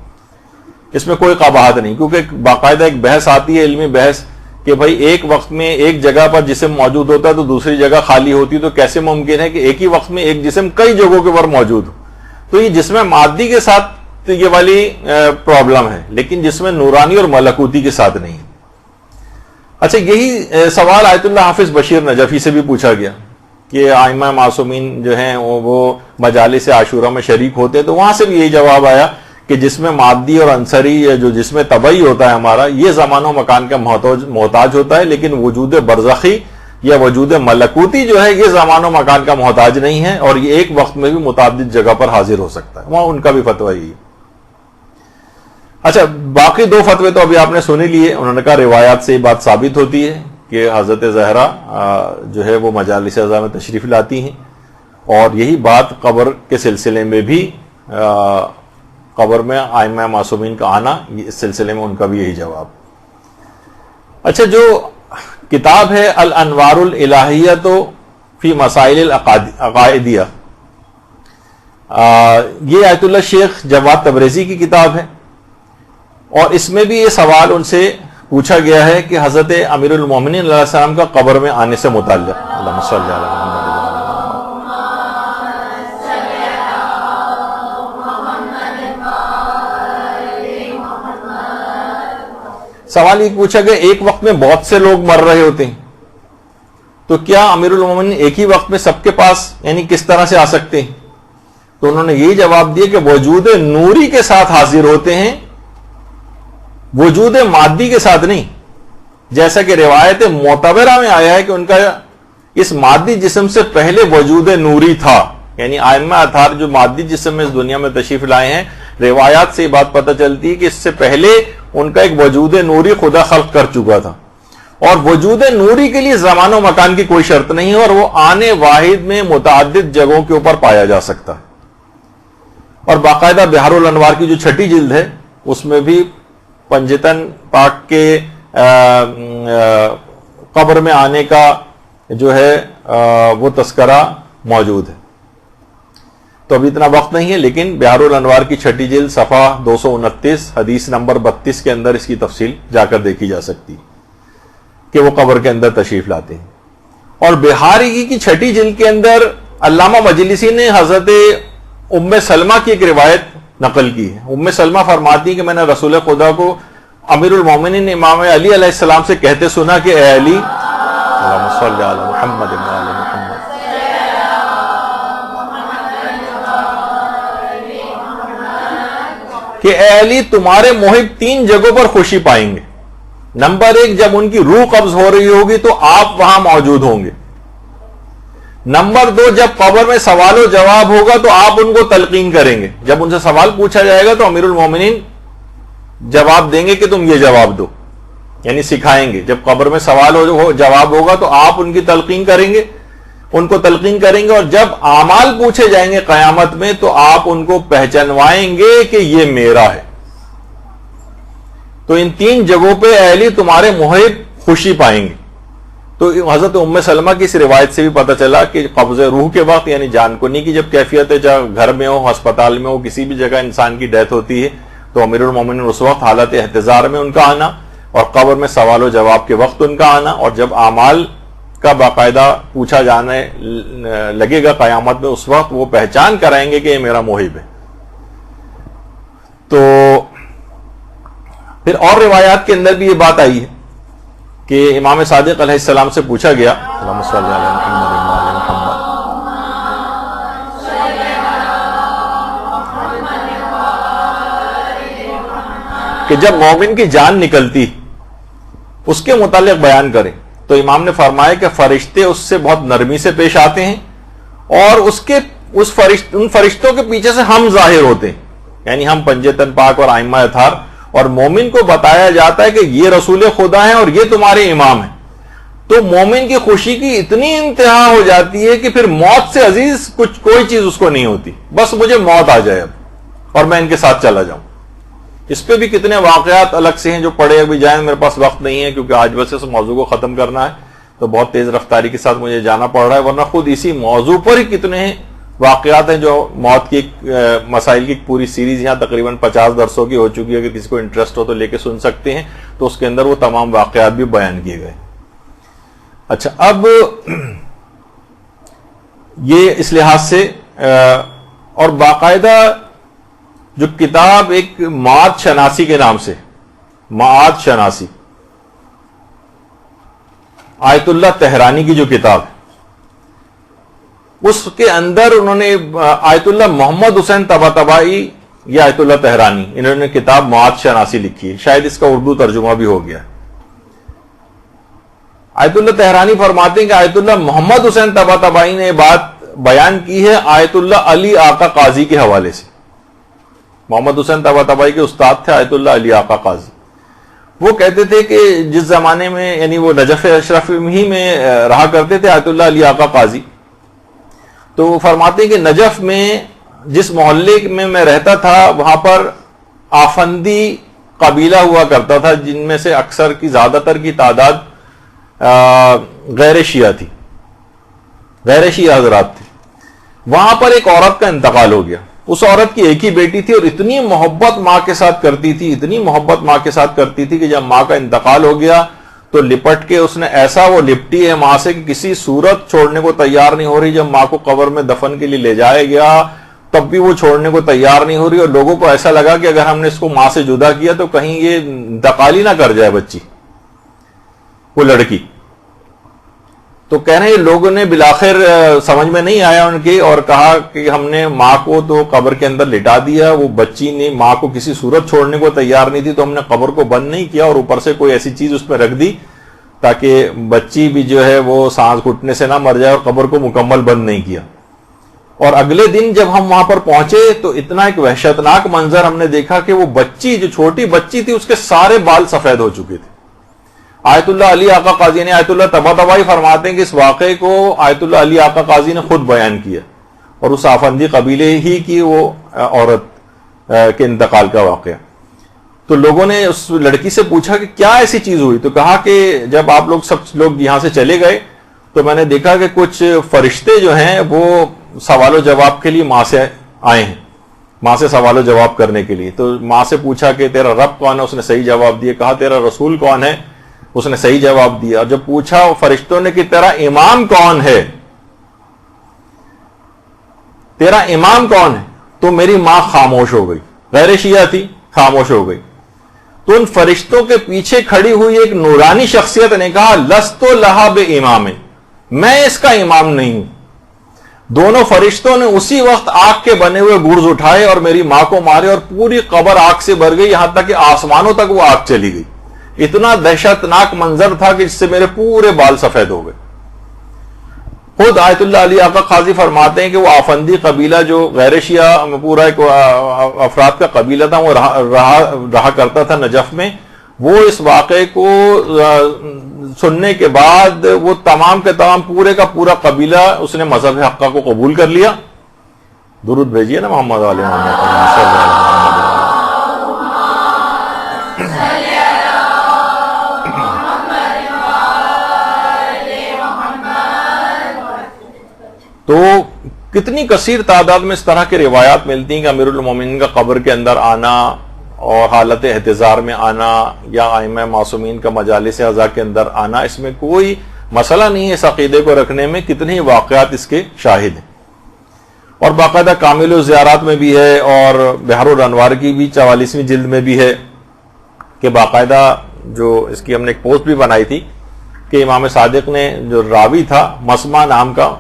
[SPEAKER 3] اس میں کوئی قباحت نہیں، کیونکہ باقاعدہ ایک بحث آتی ہے، علمی بحث، کہ بھئی ایک وقت میں ایک جگہ پر جسم موجود ہوتا ہے تو دوسری جگہ خالی ہوتی، تو کیسے ممکن ہے کہ ایک ہی وقت میں ایک جسم کئی جگہوں کے اوپر موجود ہو. تو یہ جسم مادی کے ساتھ یہ والی پرابلم ہے، لیکن جسم نورانی اور ملکوتی کے ساتھ نہیں. اچھا یہی سوال آیت اللہ حافظ بشیر نجفی سے بھی پوچھا گیا کہ ائمہ معصومین جو ہیں وہ مجالس عاشورہ میں شریک ہوتے، تو وہاں سے بھی یہی جواب آیا کہ جسم مادی اور عنصری جو جسم طبعی ہوتا ہے ہمارا، یہ زمان و مکان کا محتاج ہوتا ہے، لیکن وجود برزخی یا وجود ملکوتی جو ہے یہ زمان و مکان کا محتاج نہیں ہے، اور یہ ایک وقت میں بھی متعدد جگہ پر حاضر ہو سکتا ہے. وہاں ان کا بھی فتویٰ یہی ہے. اچھا باقی 2 فتوے تو ابھی آپ نے سنے لیے. انہوں نے کہا روایات سے یہ بات ثابت ہوتی ہے کہ حضرت زہرا جو ہے وہ مجالس عزا میں تشریف لاتی ہیں، اور یہی بات قبر کے سلسلے میں بھی، قبر میں ائمہ معصومین کا آنا، اس سلسلے میں ان کا بھی یہی جواب. اچھا جو کتاب ہے الانوار الالہیہ فی مسائل العقائدیہ، یہ آیت اللہ شیخ جواد تبریزی کی کتاب ہے، اور اس میں بھی یہ سوال ان سے پوچھا گیا ہے کہ حضرت امیر المومنین علیہ السلام کا قبر میں آنے سے متعلق. اللہم صلی علی محمد. سوال یہ پوچھا گیا ایک وقت میں بہت سے لوگ مر رہے ہوتے ہیں تو کیا امیر المومنین ایک ہی وقت میں سب کے پاس یعنی کس طرح سے آ سکتے ہیں؟ تو انہوں نے یہی جواب دیا کہ وجود نوری کے ساتھ حاضر ہوتے ہیں، وجود مادی کے ساتھ نہیں. جیسا کہ روایت معتبرہ میں آیا ہے کہ ان کا اس مادی جسم سے پہلے وجود نوری تھا. یعنی ائمہ اطہار جو مادی جسم میں اس دنیا میں تشریف لائے ہیں، روایات سے یہ بات پتہ چلتی ہے کہ اس سے پہلے ان کا ایک وجود نوری خدا خلق کر چکا تھا. اور وجود نوری کے لیے زمان و مکان کی کوئی شرط نہیں ہے، اور وہ آنے واحد میں متعدد جگہوں کے اوپر پایا جا سکتا ہے. اور باقاعدہ بحار الانوار کی جو 6ٹھی جلد ہے اس میں بھی پنجتن پاک کے قبر میں آنے کا جو ہے وہ تذکرہ موجود ہے. تو ابھی اتنا وقت نہیں ہے، لیکن بحار الانوار کی 6ٹھی جلد صفحہ 229 حدیث نمبر 32 کے اندر اس کی تفصیل جا کر دیکھی جا سکتی ہے کہ وہ قبر کے اندر تشریف لاتے ہیں. اور بحاری کی 6ٹھی جلد کے اندر علامہ مجلسی نے حضرت ام سلمہ کی ایک روایت نقل کی ہے. ام سلمہ فرماتی ہیں کہ میں نے رسول خدا کو امیر المومنین امام علی علیہ السلام سے کہتے سنا کہ اے علی، اللہم صلی علی محمد و آل محمد، کہ اے علی تمہارے محب 3 جگہوں پر خوشی پائیں گے. نمبر 1، جب ان کی روح قبض ہو رہی ہوگی تو آپ وہاں موجود ہوں گے. نمبر 2، جب قبر میں سوال و جواب ہوگا تو آپ ان کو تلقین کریں گے. جب ان سے سوال پوچھا جائے گا تو امیر المومنین جواب دیں گے کہ تم یہ جواب دو، یعنی سکھائیں گے. جب قبر میں سوال و جواب ہوگا تو آپ ان کی تلقین کریں گے، ان کو تلقین کریں گے. اور جب اعمال پوچھے جائیں گے قیامت میں تو آپ ان کو پہچانوائیں گے کہ یہ میرا ہے. تو ان 3 جگہوں پہ اے علی تمہارے محب خوشی پائیں گے. تو حضرت ام سلمہ کی اس روایت سے بھی پتہ چلا کہ قبض روح کے وقت یعنی جان کنی کی جب کیفیت ہے، چاہے گھر میں ہو، ہسپتال میں ہو، کسی بھی جگہ انسان کی ڈیتھ ہوتی ہے تو امیر المومنین اس وقت حالت احتضار میں ان کا آنا، اور قبر میں سوال و جواب کے وقت ان کا آنا، اور جب اعمال کا باقاعدہ پوچھا جانے لگے گا قیامت میں اس وقت وہ پہچان کرائیں گے کہ یہ میرا محب ہے. تو پھر اور روایات کے اندر بھی یہ بات آئی ہے کہ امام صادق علیہ السلام سے پوچھا گیا، اللہم صلی علی محمد و آل محمد، کہ جب مومن کی جان نکلتی اس کے متعلق بیان کریں. تو امام نے فرمایا کہ فرشتے اس سے بہت نرمی سے پیش آتے ہیں، اور ان فرشتوں کے پیچھے سے ہم ظاہر ہوتے ہیں، یعنی ہم پنجتن پاک اور ائمہ اطہار، اور مومن کو بتایا جاتا ہے کہ یہ رسول خدا ہیں اور یہ تمہارے امام ہیں. تو مومن کی خوشی کی اتنی انتہا ہو جاتی ہے کہ پھر موت سے عزیز کوئی چیز اس کو نہیں ہوتی، بس مجھے موت آ جائے اب اور میں ان کے ساتھ چلا جاؤں. اس پہ بھی کتنے واقعات الگ سے ہیں جو پڑھے ابھی جائیں، میرے پاس وقت نہیں ہے کیونکہ آج بس اس موضوع کو ختم کرنا ہے تو بہت تیز رفتاری کے ساتھ مجھے جانا پڑ رہا ہے، ورنہ خود اسی موضوع پر ہی کتنے واقعات ہیں جو موت کی مسائل کی پوری سیریز یہاں تقریباً 50 درسوں کی ہو چکی ہے. اگر کسی کو انٹرسٹ ہو تو لے کے سن سکتے ہیں، تو اس کے اندر وہ تمام واقعات بھی بیان کیے گئے. اچھا، اب یہ اس لحاظ سے اور باقاعدہ جو کتاب ایک معاد شناسی کے نام سے، معاد شناسی، آیت اللہ تہرانی کی جو کتاب ہے اس کے اندر انہوں نے آیت اللہ محمد حسین طباطبائی یا آیت اللہ تہرانی، انہوں نے کتاب معاد شناسی لکھی ہے، شاید اس کا اردو ترجمہ بھی ہو گیا ہے. آیت اللہ تہرانی فرماتے ہیں کہ آیت اللہ محمد حسین طباطبائی نے بات بیان کی ہے آیت اللہ علی آقا قاضی کے حوالے سے. محمد حسین طباطبائی کے استاد تھے آیت اللہ علی آقا قاضی. وہ کہتے تھے کہ جس زمانے میں یعنی وہ نجف اشرف ہی میں رہا کرتے تھے آیت اللہ علی آقا قاضی، تو وہ فرماتے ہیں کہ نجف میں جس محلے میں رہتا تھا وہاں پر آفندی قبیلہ ہوا کرتا تھا، جن میں سے اکثر کی زیادہ تر کی تعداد غیر شیعہ تھی، غیر شیعہ حضرات تھے. وہاں پر ایک عورت کا انتقال ہو گیا، اس عورت کی ایک ہی بیٹی تھی اور اتنی محبت ماں کے ساتھ کرتی تھی، اتنی محبت ماں کے ساتھ کرتی تھی کہ جب ماں کا انتقال ہو گیا تو لپٹ کے اس نے ایسا وہ لپٹی ہے ماں سے کہ کسی صورت چھوڑنے کو تیار نہیں ہو رہی. جب ماں کو قبر میں دفن کے لیے لے جایا گیا تب بھی وہ چھوڑنے کو تیار نہیں ہو رہی، اور لوگوں کو ایسا لگا کہ اگر ہم نے اس کو ماں سے جدا کیا تو کہیں یہ انتقال ہی نہ کر جائے بچی، وہ لڑکی. تو کہہ رہے ہیں لوگوں نے بالآخر سمجھ میں نہیں آیا ان کی، اور کہا کہ ہم نے ماں کو تو قبر کے اندر لٹا دیا، وہ بچی نے ماں کو کسی صورت چھوڑنے کو تیار نہیں تھی تو ہم نے قبر کو بند نہیں کیا اور اوپر سے کوئی ایسی چیز اس پہ رکھ دی تاکہ بچی بھی جو ہے وہ سانس گھٹنے سے نہ مر جائے، اور قبر کو مکمل بند نہیں کیا. اور اگلے دن جب ہم وہاں پر پہنچے تو اتنا ایک وحشتناک منظر ہم نے دیکھا کہ وہ بچی جو چھوٹی بچی تھی اس کے سارے بال سفید ہو چکے تھے. آیت اللہ علی آقا قاضی نے، آیت اللہ طباطبائی فرماتے ہیں کہ اس واقعے کو آیت اللہ علی آقا قاضی نے خود بیان کیا، اور اس آفندی قبیلے ہی کی وہ عورت کے انتقال کا واقعہ. تو لوگوں نے اس لڑکی سے پوچھا کہ کیا ایسی چیز ہوئی، تو کہا کہ جب آپ لوگ سب لوگ یہاں سے چلے گئے تو میں نے دیکھا کہ کچھ فرشتے جو ہیں وہ سوال و جواب کے لیے ماں سے آئے ہیں، ماں سے سوال و جواب کرنے کے لیے. تو ماں سے پوچھا کہ تیرا رب کون ہے، اس نے صحیح جواب دیا. کہا تیرا رسول کون ہے، اس نے صحیح جواب دیا. اور جب پوچھا فرشتوں نے کہ تیرا امام کون ہے، تیرا امام کون ہے، تو میری ماں خاموش ہو گئی، غیر شیعہ تھی، خاموش ہو گئی. تو ان فرشتوں کے پیچھے کھڑی ہوئی ایک نورانی شخصیت نے کہا لست لہا بامام، میں اس کا امام نہیں ہوں. دونوں فرشتوں نے اسی وقت آگ کے بنے ہوئے گرز اٹھائے اور میری ماں کو مارے، اور پوری قبر آگ سے بھر گئی، یہاں تک کہ آسمانوں تک وہ آگ چلی گئی. اتنا دہشتناک منظر تھا کہ جس سے میرے پورے بال سفید ہو گئے. خود آیت اللہ علی آقا قاضی فرماتے ہیں کہ وہ آفندی قبیلہ جو غیر شیعہ پورا ایک افراد کا قبیلہ تھا، وہ رہا کرتا تھا نجف میں، وہ اس واقعے کو سننے کے بعد وہ تمام کے تمام پورے کا پورا قبیلہ اس نے مذہب حقہ کو قبول کر لیا. درود بھیجیے نا محمد علیہ محمد صلی اللہ علیہ وسلم. تو کتنی کثیر تعداد میں اس طرح کی روایات ملتی ہیں کہ امیر المومنین کا قبر کے اندر آنا اور حالت احتضار میں آنا یا ائمہ معصومین کا مجالس اعزاء کے اندر آنا، اس میں کوئی مسئلہ نہیں ہے اس عقیدے کو رکھنے میں. کتنے واقعات اس کے شاہد ہیں، اور باقاعدہ کامل الزیارات میں بھی ہے اور بحر الانوار کی بھی 44ویں جلد میں بھی ہے کہ باقاعدہ جو اس کی ہم نے ایک پوسٹ بھی بنائی تھی کہ امام صادق نے جو راوی تھا مسمع نام کا،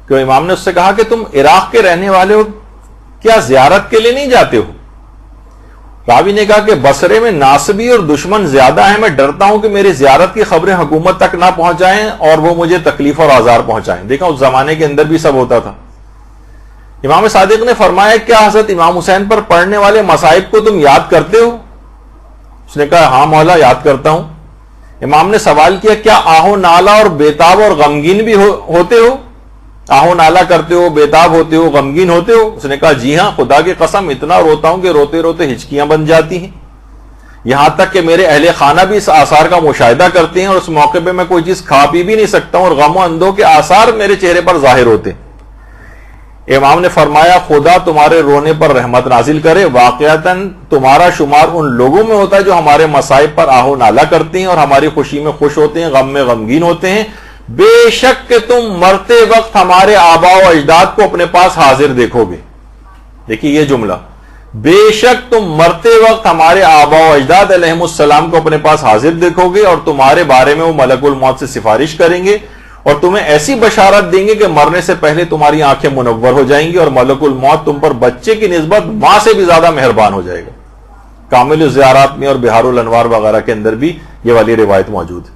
[SPEAKER 3] کہ امام نے اس سے کہا کہ تم عراق کے رہنے والے ہو، کیا زیارت کے لیے نہیں جاتے ہو؟ راوی نے کہا کہ بصرے میں ناصبی اور دشمن زیادہ ہیں، میں ڈرتا ہوں کہ میری زیارت کی خبریں حکومت تک نہ پہنچائیں اور وہ مجھے تکلیف اور آزار پہنچائیں. دیکھا اس زمانے کے اندر بھی سب ہوتا تھا. امام صادق نے فرمایا کیا حضرت امام حسین پر پڑھنے والے مصائب کو تم یاد کرتے ہو؟ اس نے کہا ہاں مولا یاد کرتا ہوں. امام نے سوال کیا کیا آہو نالا اور بیتاب اور غمگین بھی ہوتے ہو؟ آہو نالا کرتے ہو، بیتاب ہوتے ہو، غمگین ہوتے ہو؟ اس نے کہا جی ہاں، خدا کی قسم اتنا روتا ہوں کہ روتے روتے ہچکیاں بن جاتی ہیں، یہاں تک کہ میرے اہل خانہ بھی اس آثار کا مشاہدہ کرتے ہیں اور اس موقع پہ میں کوئی چیز کھا پی بھی نہیں سکتا ہوں اور غم و اندوہ کے آثار میرے چہرے پر ظاہر ہوتے ہیں. امام نے فرمایا خدا تمہارے رونے پر رحمت نازل کرے، واقعتاً تمہارا شمار ان لوگوں میں ہوتا ہے جو ہمارے مصائب پر آہو نالا کرتے ہیں اور ہماری خوشی میں خوش ہوتے ہیں، غم میں غمگین ہوتے ہیں. بے شک کہ تم مرتے وقت ہمارے آباء و اجداد کو اپنے پاس حاضر دیکھو گے. دیکھیے یہ جملہ، بے شک تم مرتے وقت ہمارے آباء و اجداد علیہم السلام کو اپنے پاس حاضر دیکھو گے اور تمہارے بارے میں وہ ملک الموت سے سفارش کریں گے اور تمہیں ایسی بشارت دیں گے کہ مرنے سے پہلے تمہاری آنکھیں منور ہو جائیں گی اور ملک الموت تم پر بچے کی نسبت ماں سے بھی زیادہ مہربان ہو جائے گا. کامل الزیارات میں اور بحار الانوار وغیرہ کے اندر بھی یہ والی روایت موجود ہے.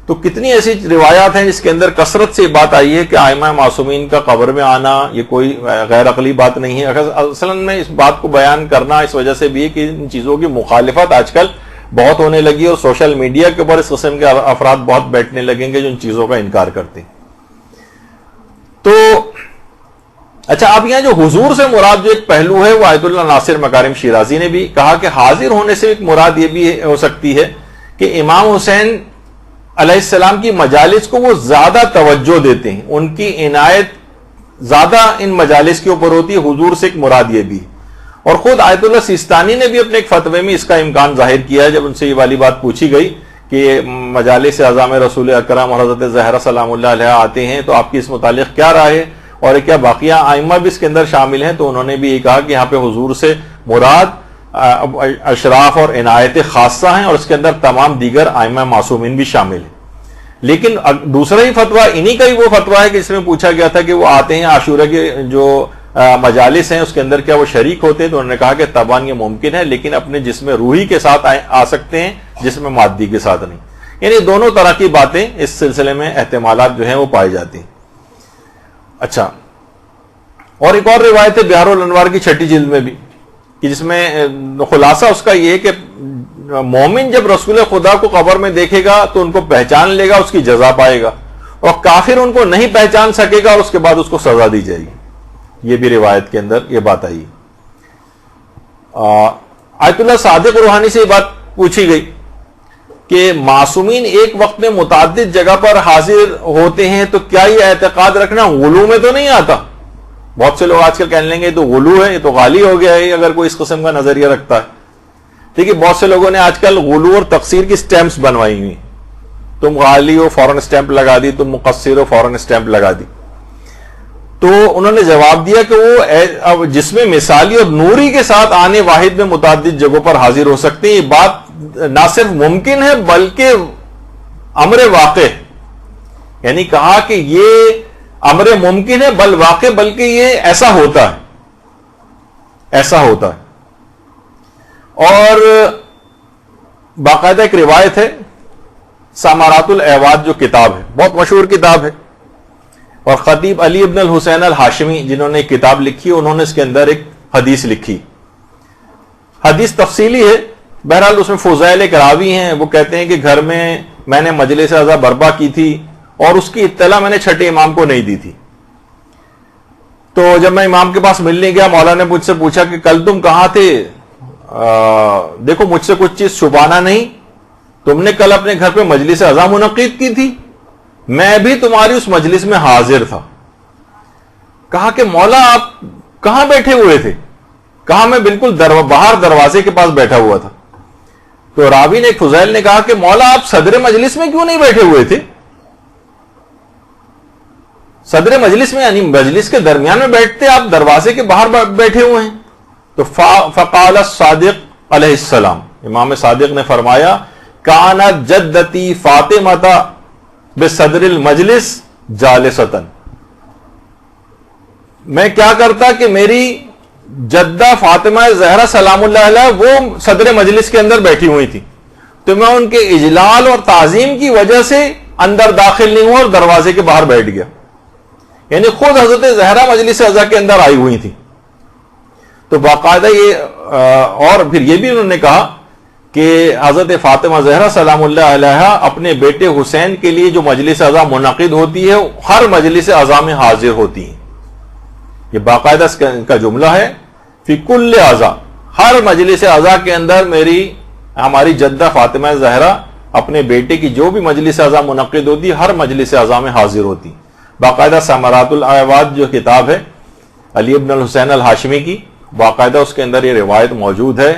[SPEAKER 3] تو کتنی ایسی روایات ہیں جس کے اندر کثرت سے بات آئی ہے کہ ائمہ معصومین کا قبر میں آنا یہ کوئی غیر عقلی بات نہیں ہے. اصل میں اس بات کو بیان کرنا اس وجہ سے بھی ہے کہ ان چیزوں کی مخالفت آج کل بہت ہونے لگی اور سوشل میڈیا کے اوپر اس قسم کے افراد بہت بیٹھنے لگیں گے جو ان چیزوں کا انکار کرتے ہیں. تو اچھا، اب یہاں جو حضور سے مراد جو ایک پہلو ہے وہ آیت اللہ ناصر مکارم شیرازی نے بھی کہا کہ حاضر ہونے سے ایک مراد یہ بھی ہو سکتی ہے کہ امام حسین علیہ السلام کی مجالس کو وہ زیادہ توجہ دیتے ہیں، ان کی عنایت زیادہ ان مجالس کے اوپر ہوتی ہے. حضور سے ایک مراد یہ بھی ہے. اور خود آیت اللہ سیستانی نے بھی اپنے ایک فتوے میں اس کا امکان ظاہر کیا ہے. جب ان سے یہ والی بات پوچھی گئی کہ مجالس اعظام رسول اکرم اور حضرت زہرا سلام اللہ علیہ آتے ہیں تو آپ کی اس متعلق کیا رائے ہے, اور کیا باقیہ ائمہ بھی اس کے اندر شامل ہیں؟ تو انہوں نے بھی یہ کہا کہ یہاں پہ حضور سے مراد اشراف اور عنایت خاصہ ہیں, اور اس کے اندر تمام دیگر ائمہ معصومین بھی شامل ہیں. لیکن دوسرا ہی فتویٰ انہی کا ہی وہ فتویٰ ہے کہ اس میں پوچھا گیا تھا کہ وہ آتے ہیں عاشورہ کے جو مجالس ہیں اس کے اندر کیا وہ شریک ہوتے ہیں؟ تو انہوں نے کہا کہ طبعاً یہ ممکن ہے, لیکن اپنے جسم روحی کے ساتھ آ سکتے ہیں, جسم مادی کے ساتھ نہیں. یعنی دونوں طرح کی باتیں اس سلسلے میں احتمالات جو ہیں وہ پائی جاتی ہیں. اچھا, اور ایک اور روایت ہے بہار الانوار کی 6 جلد میں بھی, کہ جس میں خلاصہ اس کا یہ ہے کہ مومن جب رسول خدا کو قبر میں دیکھے گا تو ان کو پہچان لے گا, اس کی جزا پائے گا, اور کافر ان کو نہیں پہچان سکے گا اور اس کے بعد اس کو سزا دی جائے گی. یہ بھی روایت کے اندر یہ بات آئی. آیت اللہ صادق روحانی سے یہ بات پوچھی گئی کہ معصومین ایک وقت میں متعدد جگہ پر حاضر ہوتے ہیں, تو کیا یہ اعتقاد رکھنا غلو میں تو نہیں آتا؟ بہت سے لوگ آج کل کہنے لیں گے یہ تو غلو ہے, یہ تو غالی ہو گیا ہے اگر کوئی اس قسم کا نظریہ رکھتا ہے. دیکھیے بہت سے لوگوں نے آج کل غلو اور تقصیر کی سٹیمپس بنوائی ہوئی. تم غالی ہو فوراً سٹیمپ لگا دی, تم مقصر ہو فوراً سٹیمپ لگا دی. تو انہوں نے جواب دیا کہ وہ جس میں مثالی اور نوری کے ساتھ آنے واحد میں متعدد جگہوں پر حاضر ہو سکتے ہیں. یہ بات نہ صرف ممکن ہے بلکہ امر واقع, یعنی کہا کہ یہ امر ممکن ہے بل واقع, بلکہ یہ ایسا ہوتا ہے, ایسا ہوتا ہے. اور باقاعدہ ایک روایت ہے, سامارات الاعواد جو کتاب ہے, بہت مشہور کتاب ہے, اور خطیب علی ابن الحسین الہاشمی جنہوں نے ایک کتاب لکھی, انہوں نے اس کے اندر ایک حدیث لکھی. حدیث تفصیلی ہے, بہرحال اس میں فضائل ایک راوی ہیں, وہ کہتے ہیں کہ گھر میں نے مجلس عزا برپا کی تھی اور اس کی اطلاع میں نے چھٹے امام کو نہیں دی تھی. تو جب میں امام کے پاس ملنے گیا, مولانا نے مجھ سے پوچھا کہ کل تم کہاں تھے؟ دیکھو مجھ سے کچھ چیز چھپانا نہیں, تم نے کل اپنے گھر پہ مجلس عزا منعقد کی تھی, میں بھی تمہاری اس مجلس میں حاضر تھا. کہا کہ مولا آپ کہاں بیٹھے ہوئے تھے؟ کہا میں بالکل باہر دروازے کے پاس بیٹھا ہوا تھا. تو راوی نے فضیل نے کہا کہ مولا آپ صدر مجلس میں کیوں نہیں بیٹھے ہوئے تھے؟ صدر مجلس میں یعنی مجلس کے درمیان میں بیٹھتے, آپ دروازے کے باہر بیٹھے ہوئے ہیں. تو فقال الصادق علیہ السلام, امام صادق نے فرمایا کانت جدتی فاطمہ بصدر المجلس جالستن, میں کیا کرتا کہ میری جدہ فاطمہ زہرا سلام اللہ علیہ وہ صدر مجلس کے اندر بیٹھی ہوئی تھی, تو میں ان کے اجلال اور تعظیم کی وجہ سے اندر داخل نہیں ہوا اور دروازے کے باہر بیٹھ گیا. یعنی خود حضرت زہرا مجلس عزا کے اندر آئی ہوئی تھی. تو باقاعدہ یہ اور پھر یہ بھی انہوں نے کہا کہ حضرت فاطمہ زہرا سلام اللہ علیہ اپنے بیٹے حسین کے لیے جو مجلس عزا منعقد ہوتی ہے ہر مجلس عزا میں حاضر ہوتی ہیں. یہ باقاعدہ ان کا جملہ ہے, فی کل عزا, ہر مجلس عزا کے اندر ہماری جدہ فاطمہ زہرا اپنے بیٹے کی جو بھی مجلس عزا منعقد ہوتی ہے ہر مجلس عزا میں حاضر ہوتی. باقاعدہ ثمرات الاعواد جو کتاب ہے علی ابن الحسین الہاشمی کی, باقاعدہ اس کے اندر یہ روایت موجود ہے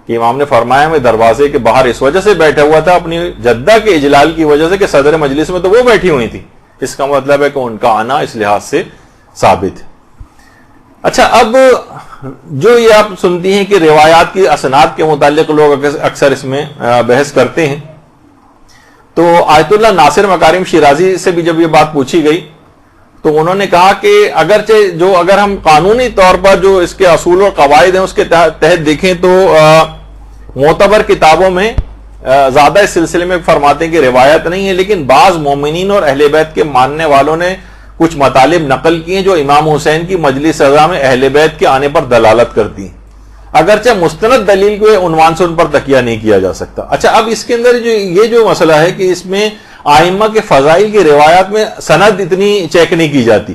[SPEAKER 3] کہ امام نے فرمایا میں دروازے کے باہر اس وجہ سے بیٹھا ہوا تھا اپنی جدہ کے اجلال کی وجہ سے کہ صدر مجلس میں تو وہ بیٹھی ہوئی تھی. اس کا مطلب ہے کہ ان کا آنا اس لحاظ سے ثابت ہے. اچھا, اب جو یہ آپ سنتی ہیں کہ روایات کی اسناد کے متعلق لوگ اکثر اس میں بحث کرتے ہیں, تو آیت اللہ ناصر مکارم شیرازی سے بھی جب یہ بات پوچھی گئی تو انہوں نے کہا کہ اگرچہ اگر ہم قانونی طور پر جو اس کے اصول اور قواعد ہیں اس کے تحت دیکھیں تو معتبر کتابوں میں زیادہ اس سلسلے میں فرماتے ہیں کہ روایت نہیں ہے, لیکن بعض مومنین اور اہل بیت کے ماننے والوں نے کچھ مطالب نقل کیے جو امام حسین کی مجلس عزا میں اہل بیت کے آنے پر دلالت کرتی ہیں, اگرچہ مستند دلیل کے عنوان سے ان پر تکیہ نہیں کیا جا سکتا. اچھا, اب اس کے اندر یہ جو مسئلہ ہے کہ اس میں آئمہ کے فضائل کی روایات میں سند اتنی چیک نہیں کی جاتی,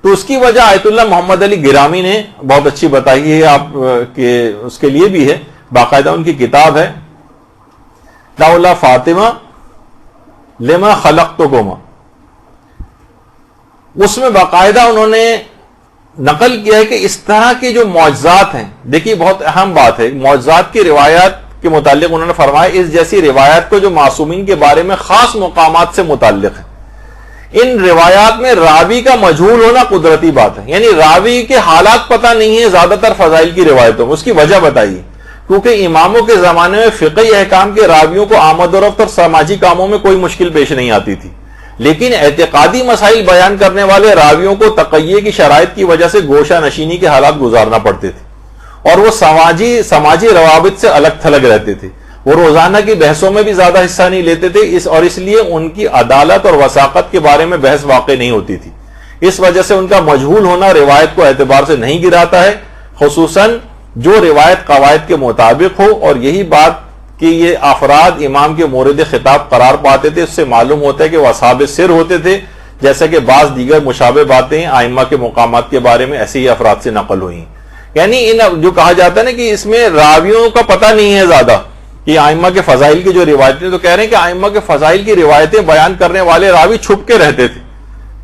[SPEAKER 3] تو اس کی وجہ آیت اللہ محمد علی گرامی نے بہت اچھی بتائی ہے آپ کہ اس کے لیے بھی ہے, باقاعدہ ان کی کتاب ہے دعوۃ فاطمہ لما خلقتکما, اس میں باقاعدہ انہوں نے نقل کیا ہے کہ اس طرح کے جو معجزات ہیں، دیکھیے بہت اہم بات ہے، معجزات کی روایات کے متعلق انہوں نے فرمایا اس جیسی روایات کو جو معصومین کے بارے میں خاص مقامات سے متعلق ہے، ان روایات میں راوی کا مجہول ہونا قدرتی بات ہے، یعنی راوی کے حالات پتہ نہیں ہے زیادہ تر فضائل کی روایتوں میں. اس کی وجہ بتائیے، کیونکہ اماموں کے زمانے میں فقہی احکام کے راویوں کو آمد و رفت اور سماجی کاموں میں کوئی مشکل پیش نہیں آتی تھی، لیکن اعتقادی مسائل بیان کرنے والے راویوں کو تقیہ کی شرائط کی وجہ سے گوشہ نشینی کے حالات گزارنا پڑتے تھے، اور وہ سماجی روابط سے الگ تھلگ رہتے تھے. وہ روزانہ کی بحثوں میں بھی زیادہ حصہ نہیں لیتے تھے، اور اس لیے ان کی عدالت اور وثاقت کے بارے میں بحث واقع نہیں ہوتی تھی. اس وجہ سے ان کا مجہول ہونا روایت کو اعتبار سے نہیں گراتا ہے، خصوصاً جو روایت قواعد کے مطابق ہو. اور یہی بات کہ یہ افراد امام کے مورد خطاب قرار پاتے تھے، اس سے معلوم ہوتا ہے کہ وہ اصحاب سر ہوتے تھے، جیسا کہ بعض دیگر مشابہ باتیں آئمہ کے مقامات کے بارے میں ایسے ہی افراد سے نقل ہوئی. یعنی ان جو کہا جاتا ہے نا کہ اس میں راویوں کا پتہ نہیں ہے زیادہ کہ آئمہ کے فضائل کی جو روایتیں، تو کہہ رہے ہیں کہ آئمہ کے فضائل کی روایتیں بیان کرنے والے راوی چھپ کے رہتے تھے.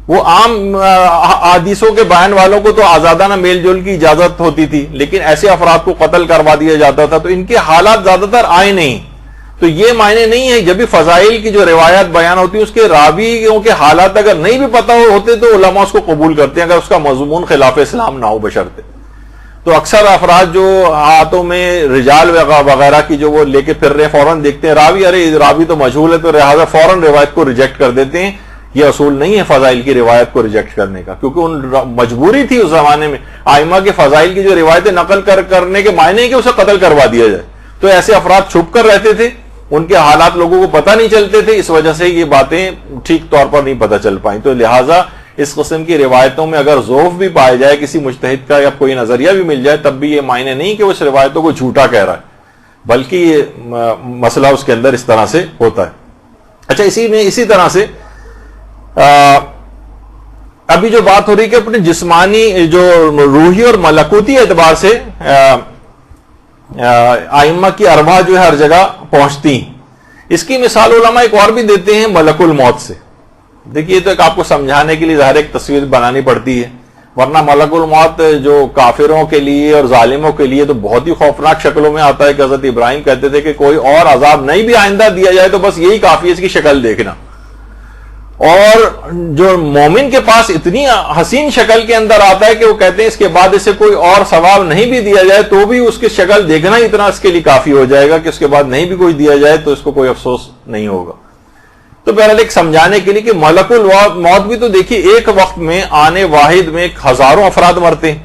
[SPEAKER 3] وہ عام حدیثوں کے بیان والوں کو تو آزادانہ میل جول کی اجازت ہوتی تھی، لیکن ایسے افراد کو قتل کروا دیا جاتا تھا، تو ان کے حالات زیادہ تر آئے نہیں. تو یہ معنی نہیں ہے جب بھی فضائل کی جو روایات بیان ہوتی ہیں اس کے راویوں کے حالات اگر نہیں بھی پتہ ہوتے تو علماء اس کو قبول کرتے ہیں اگر اس کا مضمون خلاف اسلام نہ ہو بشرطے. تو اکثر افراد جو ہاتھوں میں رجال وغیرہ کی جو وہ لے کے پھر رہے ہیں، فوراً دیکھتے ہیں راوی، ارے راوی تو مجہول ہے، تو لہٰذا فوراً روایت کو ریجیکٹ کر دیتے ہیں. یہ اصول نہیں ہے فضائل کی روایت کو ریجیکٹ کرنے کا، کیونکہ ان مجبوری تھی اس زمانے میں آئمہ کے فضائل کی جو روایتیں نقل کرنے کے معنی ہے کہ اسے قتل کروا دیا جائے. تو ایسے افراد چھپ کر رہتے تھے، ان کے حالات لوگوں کو پتہ نہیں چلتے تھے، اس وجہ سے یہ باتیں ٹھیک طور پر نہیں پتہ چل پائیں. تو لہٰذا اس قسم کی روایتوں میں اگر ضعف بھی پایا جائے کسی مجتہد کا یا کوئی نظریہ بھی مل جائے، تب بھی یہ معنی نہیں کہ وہ اس روایتوں کو جھوٹا کہہ رہا ہے، بلکہ یہ مسئلہ اس کے اندر اس طرح سے ہوتا ہے. اچھا، اسی طرح سے ابھی جو بات ہو رہی کہ اپنے جسمانی جو روحی اور ملکوتی اعتبار سے آئمہ کی ارواح جو ہے ہر جگہ پہنچتی ہیں، اس کی مثال علماء ایک اور بھی دیتے ہیں ملک الموت سے. دیکھیے تو ایک آپ کو سمجھانے کے لیے ظاہر ایک تصویر بنانی پڑتی ہے، ورنہ ملک الموت جو کافروں کے لیے اور ظالموں کے لیے تو بہت ہی خوفناک شکلوں میں آتا ہے کہ حضرت ابراہیم کہتے تھے کہ کوئی اور عذاب نہیں بھی آئندہ دیا جائے تو بس یہی کافی ہے اس کی شکل دیکھنا. اور جو مومن کے پاس اتنی حسین شکل کے اندر آتا ہے کہ وہ کہتے ہیں اس کے بعد اسے کوئی اور ثواب نہیں بھی دیا جائے تو بھی اس کی شکل دیکھنا اتنا اس کے لیے کافی ہو جائے گا کہ اس کے بعد نہیں بھی کوئی دیا جائے تو اس کو کوئی افسوس نہیں ہوگا. تو بہرحال ایک سمجھانے کے لیے کہ ملک الموت بھی تو دیکھیے ایک وقت میں آنے واحد میں ہزاروں افراد مرتے ہیں،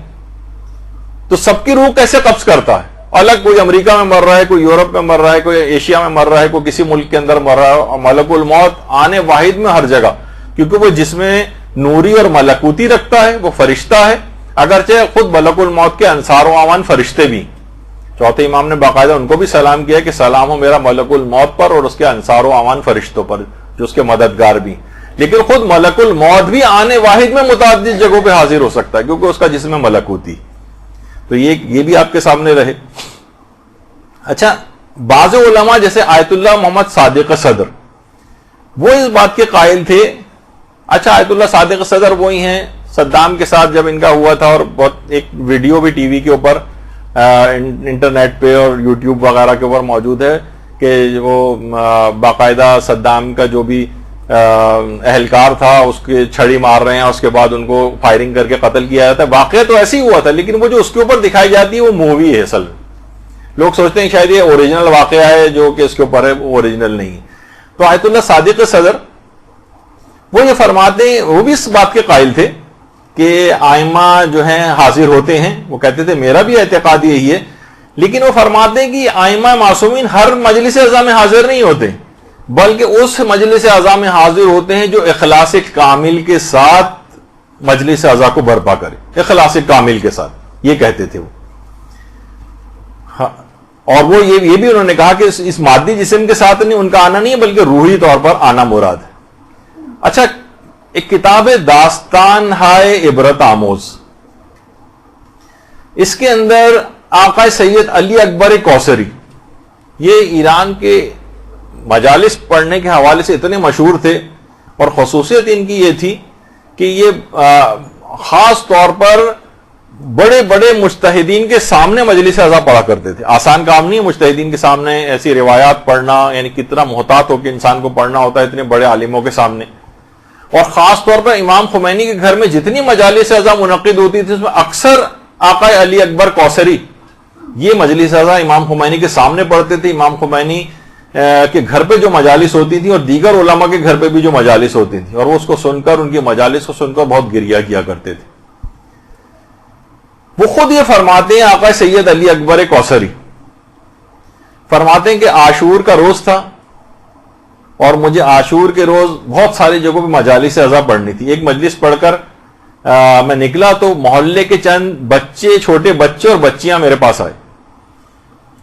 [SPEAKER 3] تو سب کی روح کیسے قبض کرتا ہے؟ الگ کوئی امریکہ میں مر رہا ہے، کوئی یورپ میں مر رہا ہے، کوئی ایشیا میں مر رہا ہے، کوئی کسی ملک کے اندر مر رہا ہے، اور ملک الموت آنے واحد میں ہر جگہ، کیونکہ وہ جس میں نوری اور ملکوتی رکھتا ہے، وہ فرشتہ ہے، اگرچہ خود ملک الموت کے انصار و اعوان فرشتے بھی. چوتھے امام نے باقاعدہ ان کو بھی سلام کیا کہ سلام ہو میرا ملک الموت پر اور اس کے انصار و اعوان فرشتوں پر جو اس کے مددگار بھی. لیکن خود ملک الموت بھی آنے واحد میں متعدد جگہوں پہ حاضر ہو سکتا ہے کیونکہ اس کا جسم ملکوتی. تو یہ بھی آپ کے سامنے رہے. اچھا، بعض علماء جیسے آیت اللہ محمد صادق صدر وہ اس بات کے قائل تھے. اچھا، آیت اللہ صادق صدر وہی ہیں صدام کے ساتھ جب ان کا ہوا تھا، اور بہت ایک ویڈیو بھی ٹی وی کے اوپر انٹرنیٹ پہ اور یوٹیوب وغیرہ کے اوپر موجود ہے کہ وہ باقاعدہ صدام کا جو بھی اہلکار تھا اس کے چھڑی مار رہے ہیں، اس کے بعد ان کو فائرنگ کر کے قتل کیا جاتا ہے. واقعہ تو ایسے ہی ہوا تھا، لیکن وہ جو اس کے اوپر دکھائی جاتی ہے وہ مووی ہے. اصل لوگ سوچتے ہیں شاید یہ اوریجنل واقعہ ہے جو کہ اس کے اوپر ہے، وہ اوریجنل نہیں. تو آیت اللہ صادق صدر وہ یہ فرماتے ہیں، وہ بھی اس بات کے قائل تھے کہ آئمہ جو ہیں حاضر ہوتے ہیں. وہ کہتے تھے میرا بھی اعتقاد یہی ہے، لیکن وہ فرماتے ہیں کہ آئمہ معصومین ہر مجلس اعضاء میں حاضر نہیں ہوتے، بلکہ اس مجلس اعضاء میں حاضر ہوتے ہیں جو اخلاص کامل کے ساتھ مجلس اعضاء کو برپا کرے. اخلاص کامل کے ساتھ، یہ کہتے تھے وہ. اور وہ یہ بھی انہوں نے کہا کہ اس مادی جسم کے ساتھ نہیں ان کا آنا نہیں ہے، بلکہ روحی طور پر آنا مراد ہے. اچھا، ایک کتاب ہے داستان ہائے عبرت آموز، اس کے اندر آقا سید علی اکبر کوثری، یہ ایران کے مجالس پڑھنے کے حوالے سے اتنے مشہور تھے، اور خصوصیت ان کی یہ تھی کہ یہ خاص طور پر بڑے بڑے مجتہدین کے سامنے مجلس اعضا پڑھا کرتے تھے. آسان کام نہیں ہے مجتہدین کے سامنے ایسی روایات پڑھنا، یعنی کتنا محتاط ہو کے انسان کو پڑھنا ہوتا ہے اتنے بڑے عالموں کے سامنے. اور خاص طور پر امام خمینی کے گھر میں جتنی مجالس اعضا منعقد ہوتی تھی اس میں اکثر آقا علی اکبر کوثری یہ مجلس اعضا امام خمینی کے سامنے پڑھتے تھے. امام خمینی کے گھر پہ جو مجالس ہوتی تھی اور دیگر علماء کے گھر پہ بھی جو مجالس ہوتی تھی، اور وہ اس کو سن کر، ان کی مجالس کو سن کر بہت گریہ کیا کرتے تھے. وہ خود یہ فرماتے ہیں، آقا سید علی اکبر کوثری فرماتے ہیں کہ عاشور کا روز تھا اور مجھے عاشور کے روز بہت ساری جگہوں پہ مجالس اعضا پڑھنی تھی. ایک مجلس پڑھ کر میں نکلا تو محلے کے چند بچے، چھوٹے بچے اور بچیاں میرے پاس آئے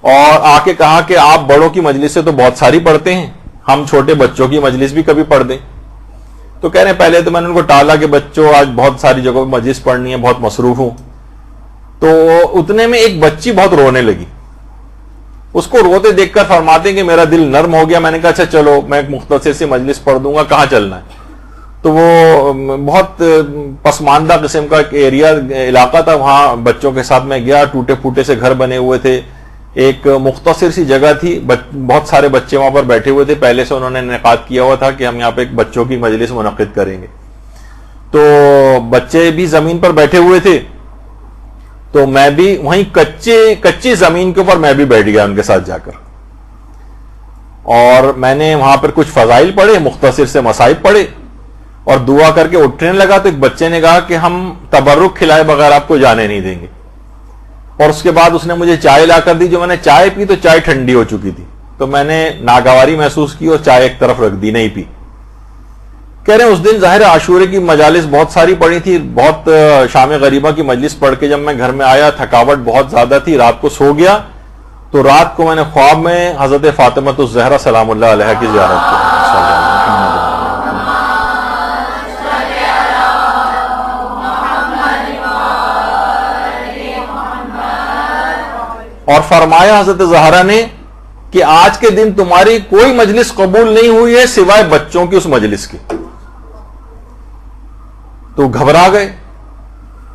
[SPEAKER 3] اور آ کے کہا کہ آپ بڑوں کی مجلسیں تو بہت ساری پڑھتے ہیں، ہم چھوٹے بچوں کی مجلس بھی کبھی پڑھ دیں. تو کہہ رہے ہیں پہلے تو میں نے ان کو ٹالا کہ بچوں آج بہت ساری جگہوں پہ مجلس پڑھنی ہے، بہت مصروف ہوں. تو اتنے میں ایک بچی بہت رونے لگی. اس کو روتے دیکھ کر فرماتے ہیں کہ میرا دل نرم ہو گیا. میں نے کہا اچھا چلو میں ایک مختصر سی مجلس پڑھ دوں گا، کہاں چلنا ہے؟ تو وہ بہت پسماندہ قسم کا ایک ایریا علاقہ تھا، وہاں بچوں کے ساتھ میں گیا. ٹوٹے پھوٹے سے گھر بنے ہوئے تھے، ایک مختصر سی جگہ تھی، بہت سارے بچے وہاں پر بیٹھے ہوئے تھے. پہلے سے انہوں نے انعقاد کیا ہوا تھا کہ ہم یہاں پہ ایک بچوں کی مجلس منعقد کریں گے. تو بچے بھی زمین پر بیٹھے ہوئے تھے، تو میں بھی وہیں کچی زمین کے اوپر میں بھی بیٹھ گیا ان کے ساتھ جا کر. اور میں نے وہاں پر کچھ فضائل پڑھے، مختصر سے مصائب پڑھے اور دعا کر کے اٹھنے لگا تو ایک بچے نے کہا کہ ہم تبرک کھلائے بغیر آپ کو جانے نہیں دیں گے. اور اس کے بعد اس نے مجھے چائے لا کر دی. جو میں نے چائے پی تو چائے ٹھنڈی ہو چکی تھی، تو میں نے ناگواری محسوس کی اور چائے ایک طرف رکھ دی، نہیں پی. کہہ رہے ہیں اس دن ظاہر عاشورے کی مجالس بہت ساری پڑھی تھی. بہت شام غریبہ کی مجلس پڑھ کے جب میں گھر میں آیا تھکاوٹ بہت زیادہ تھی، رات کو سو گیا. تو رات کو میں نے خواب میں حضرت فاطمہ الزہرا سلام اللہ علیہا کی زیارت کی. اور فرمایا حضرت زہرا نے کہ آج کے دن تمہاری کوئی مجلس قبول نہیں ہوئی ہے سوائے بچوں کی اس مجلس کی. تو گھبرا گئے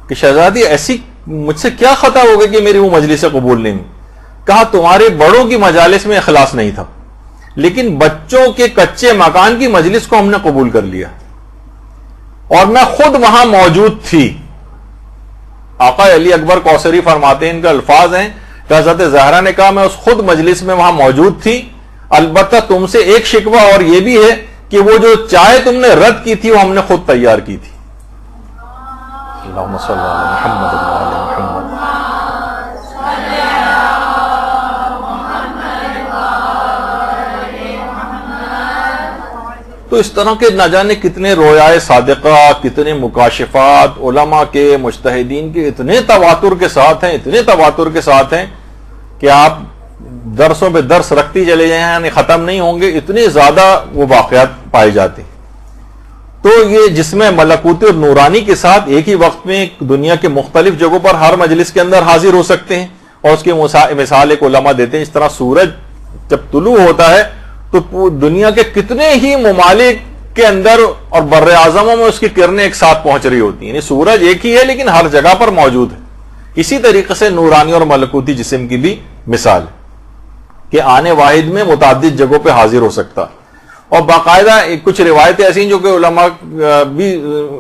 [SPEAKER 3] کہ شہزادی ایسی مجھ سے کیا خطا ہو گئی کہ میری وہ مجلسیں قبول نہیں ہوئی. کہا تمہارے بڑوں کی مجالس میں اخلاص نہیں تھا، لیکن بچوں کے کچے مکان کی مجلس کو ہم نے قبول کر لیا اور میں خود وہاں موجود تھی. آقا علی اکبر کوثری فرماتے ہیں، ان کے الفاظ ہیں کہ حضرت زہرا نے کہا میں اس خود مجلس میں وہاں موجود تھی. البتہ تم سے ایک شکوہ اور یہ بھی ہے کہ وہ جو چائے تم نے رد کی تھی وہ ہم نے خود تیار کی تھی. اللہم صلی علی محمد وعلی محمد. تو اس طرح کے نہ جانے کتنے رویائے صادقہ، کتنے مکاشفات علماء کے، مجتہدین کے اتنے تواتر کے ساتھ ہیں، اتنے تواتر کے ساتھ ہیں کہ آپ درسوں پہ درس رکھتی چلے جائیں یعنی ختم نہیں ہوں گے، اتنے زیادہ وہ واقعات پائے جاتے ہیں. تو یہ جسم ملکوتی اور نورانی کے ساتھ ایک ہی وقت میں دنیا کے مختلف جگہوں پر ہر مجلس کے اندر حاضر ہو سکتے ہیں. اور اس کی مثال ایک علماء دیتے ہیں، اس طرح سورج جب طلوع ہوتا ہے تو دنیا کے کتنے ہی ممالک کے اندر اور بر اعظموں میں اس کی کرنیں ایک ساتھ پہنچ رہی ہوتی ہیں. یعنی سورج ایک ہی ہے لیکن ہر جگہ پر موجود ہے. اسی طریقے سے نورانی اور ملکوتی جسم کی بھی مثال ہے کہ آنے واحد میں متعدد جگہوں پہ حاضر ہو سکتا. اور باقاعدہ کچھ روایتیں ایسی ہیں جو کہ علماء بھی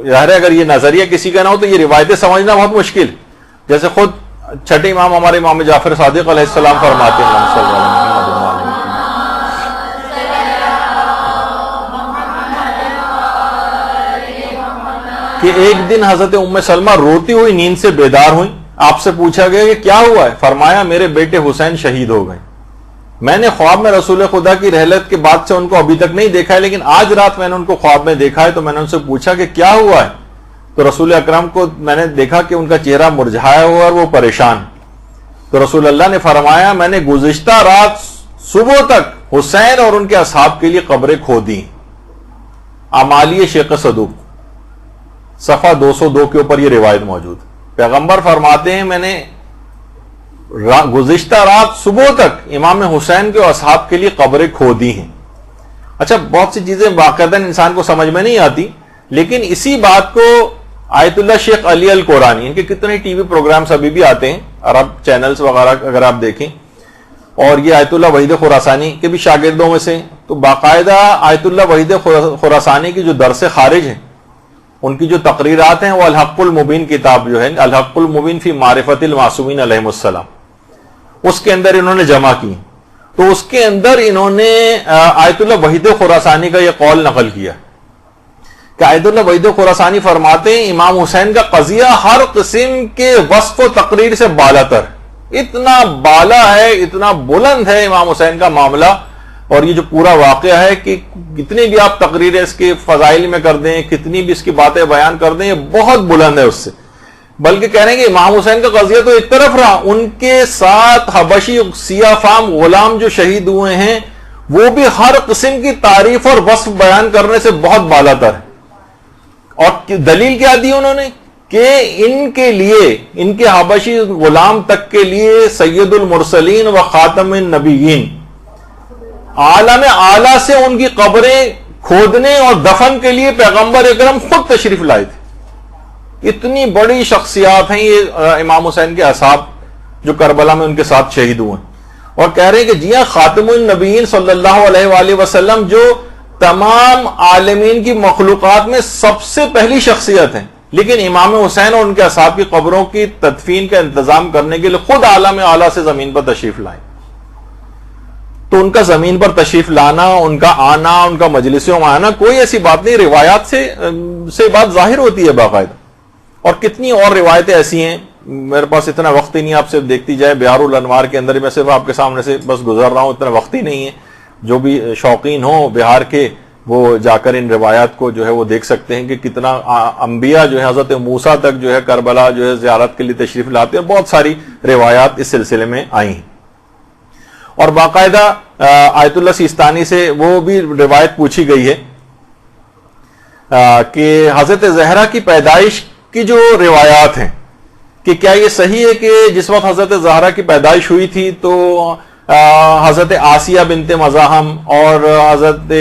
[SPEAKER 3] ظاہر ہے اگر یہ نظریہ کسی کا نہ ہو تو یہ روایتیں سمجھنا بہت مشکل. جیسے خود چھٹے امام ہمارے امام جعفر صادق علیہ السلام فرماتے ہیں کہ ایک دن حضرت ام سلمہ روتی ہوئی نیند سے بیدار ہوئی. آپ سے پوچھا گیا کہ کیا ہوا ہے؟ فرمایا میرے بیٹے حسین شہید ہو گئے. میں نے خواب میں رسول خدا کی رحلت کے بعد سے ان کو ابھی تک نہیں دیکھا ہے، لیکن آج رات میں نے ان کو خواب میں دیکھا ہے. تو میں نے ان سے پوچھا کہ کیا ہوا ہے؟ تو رسول اکرم کو میں نے دیکھا کہ ان کا چہرہ مرجھایا ہوا اور وہ پریشان. تو رسول اللہ نے فرمایا میں نے گزشتہ رات صبح تک حسین اور ان کے اصحاب کے لیے قبریں کھودی. اعمالیہ شیخ صدوق صفحہ 202 کے اوپر یہ روایت موجود. پیغمبر فرماتے ہیں میں نے گزشتہ رات صبح تک امام حسین کے اصحاب کے لیے قبریں کھودی ہیں. اچھا بہت سی چیزیں باقاعدہ انسان کو سمجھ میں نہیں آتی، لیکن اسی بات کو آیت اللہ شیخ علی القرانی، ان کے کتنے ٹی وی پروگرامز ابھی بھی آتے ہیں، عرب چینلز وغیرہ اگر آپ دیکھیں، اور یہ آیت اللہ وحید خراسانی کے بھی شاگردوں میں سے، تو باقاعدہ آیت اللہ وحید خراسانی کی جو درس خارج ہیں، ان کی جو تقریرات ہیں، وہ الحق المبین کتاب جو ہے، الحق المبین فی معرفت المعصومین علیہم السلام، اس کے اندر انہوں نے جمع کی، تو اس کے اندر انہوں نے آیت اللہ وحید خراسانی کا یہ قول نقل کیا کہ آیت اللہ وحید خراسانی فرماتے ہیں امام حسین کا قضیہ ہر قسم کے وصف و تقریر سے بالا تر، اتنا بالا ہے، اتنا بلند ہے امام حسین کا معاملہ، اور یہ جو پورا واقعہ ہے کہ کتنی بھی آپ تقریریں اس کے فضائل میں کر دیں، کتنی بھی اس کی باتیں بیان کر دیں، یہ بہت بلند ہے اس سے، بلکہ کہہ رہے ہیں کہ امام حسین کا قضیہ تو ایک طرف رہا، ان کے ساتھ حبشی سیاہ فام غلام جو شہید ہوئے ہیں وہ بھی ہر قسم کی تعریف اور وصف بیان کرنے سے بہت بالا تر ہے، اور دلیل کیا دی انہوں نے کہ ان کے لیے، ان کے حبشی غلام تک کے لیے سید المرسلین و خاتم النبیین عالم اعلیٰ سے ان کی قبریں کھودنے اور دفن کے لیے پیغمبر اکرم خود تشریف لائے تھے۔ اتنی بڑی شخصیات ہیں یہ امام حسین کے اصحاب جو کربلا میں ان کے ساتھ شہید ہوئے ہیں، اور کہہ رہے ہیں کہ جی ہاں خاتم النبیین صلی اللہ علیہ وآلہ وسلم جو تمام عالمین کی مخلوقات میں سب سے پہلی شخصیت ہیں، لیکن امام حسین اور ان کے اصحاب کی قبروں کی تدفین کا انتظام کرنے کے لیے خود عالم اعلیٰ سے زمین پر تشریف لائیں، تو ان کا زمین پر تشریف لانا، ان کا آنا، ان کا مجلسوں میں آنا کوئی ایسی بات نہیں، روایات سے بات ظاہر ہوتی ہے باقاعدہ، اور کتنی اور روایتیں ایسی ہیں، میرے پاس اتنا وقت ہی نہیں، آپ صرف دیکھتی جائے بہار الانوار کے اندر میں صرف آپ کے سامنے سے بس گزر رہا ہوں، اتنا وقت ہی نہیں ہے، جو بھی شوقین ہوں بہار کے وہ جا کر ان روایات کو جو ہے وہ دیکھ سکتے ہیں کہ کتنا انبیاء جو ہے حضرت موسیٰ تک جو ہے کربلا جو ہے زیارت کے لیے تشریف لاتے ہیں، بہت ساری روایات اس سلسلے میں آئی ہیں، اور باقاعدہ آیت اللہ سیستانی سے وہ بھی روایت پوچھی گئی ہے کہ حضرت زہرا کی پیدائش کی جو روایات ہیں کہ کیا یہ صحیح ہے کہ جس وقت حضرت زہرا کی پیدائش ہوئی تھی تو حضرت آسیہ بنت مزاحم اور حضرت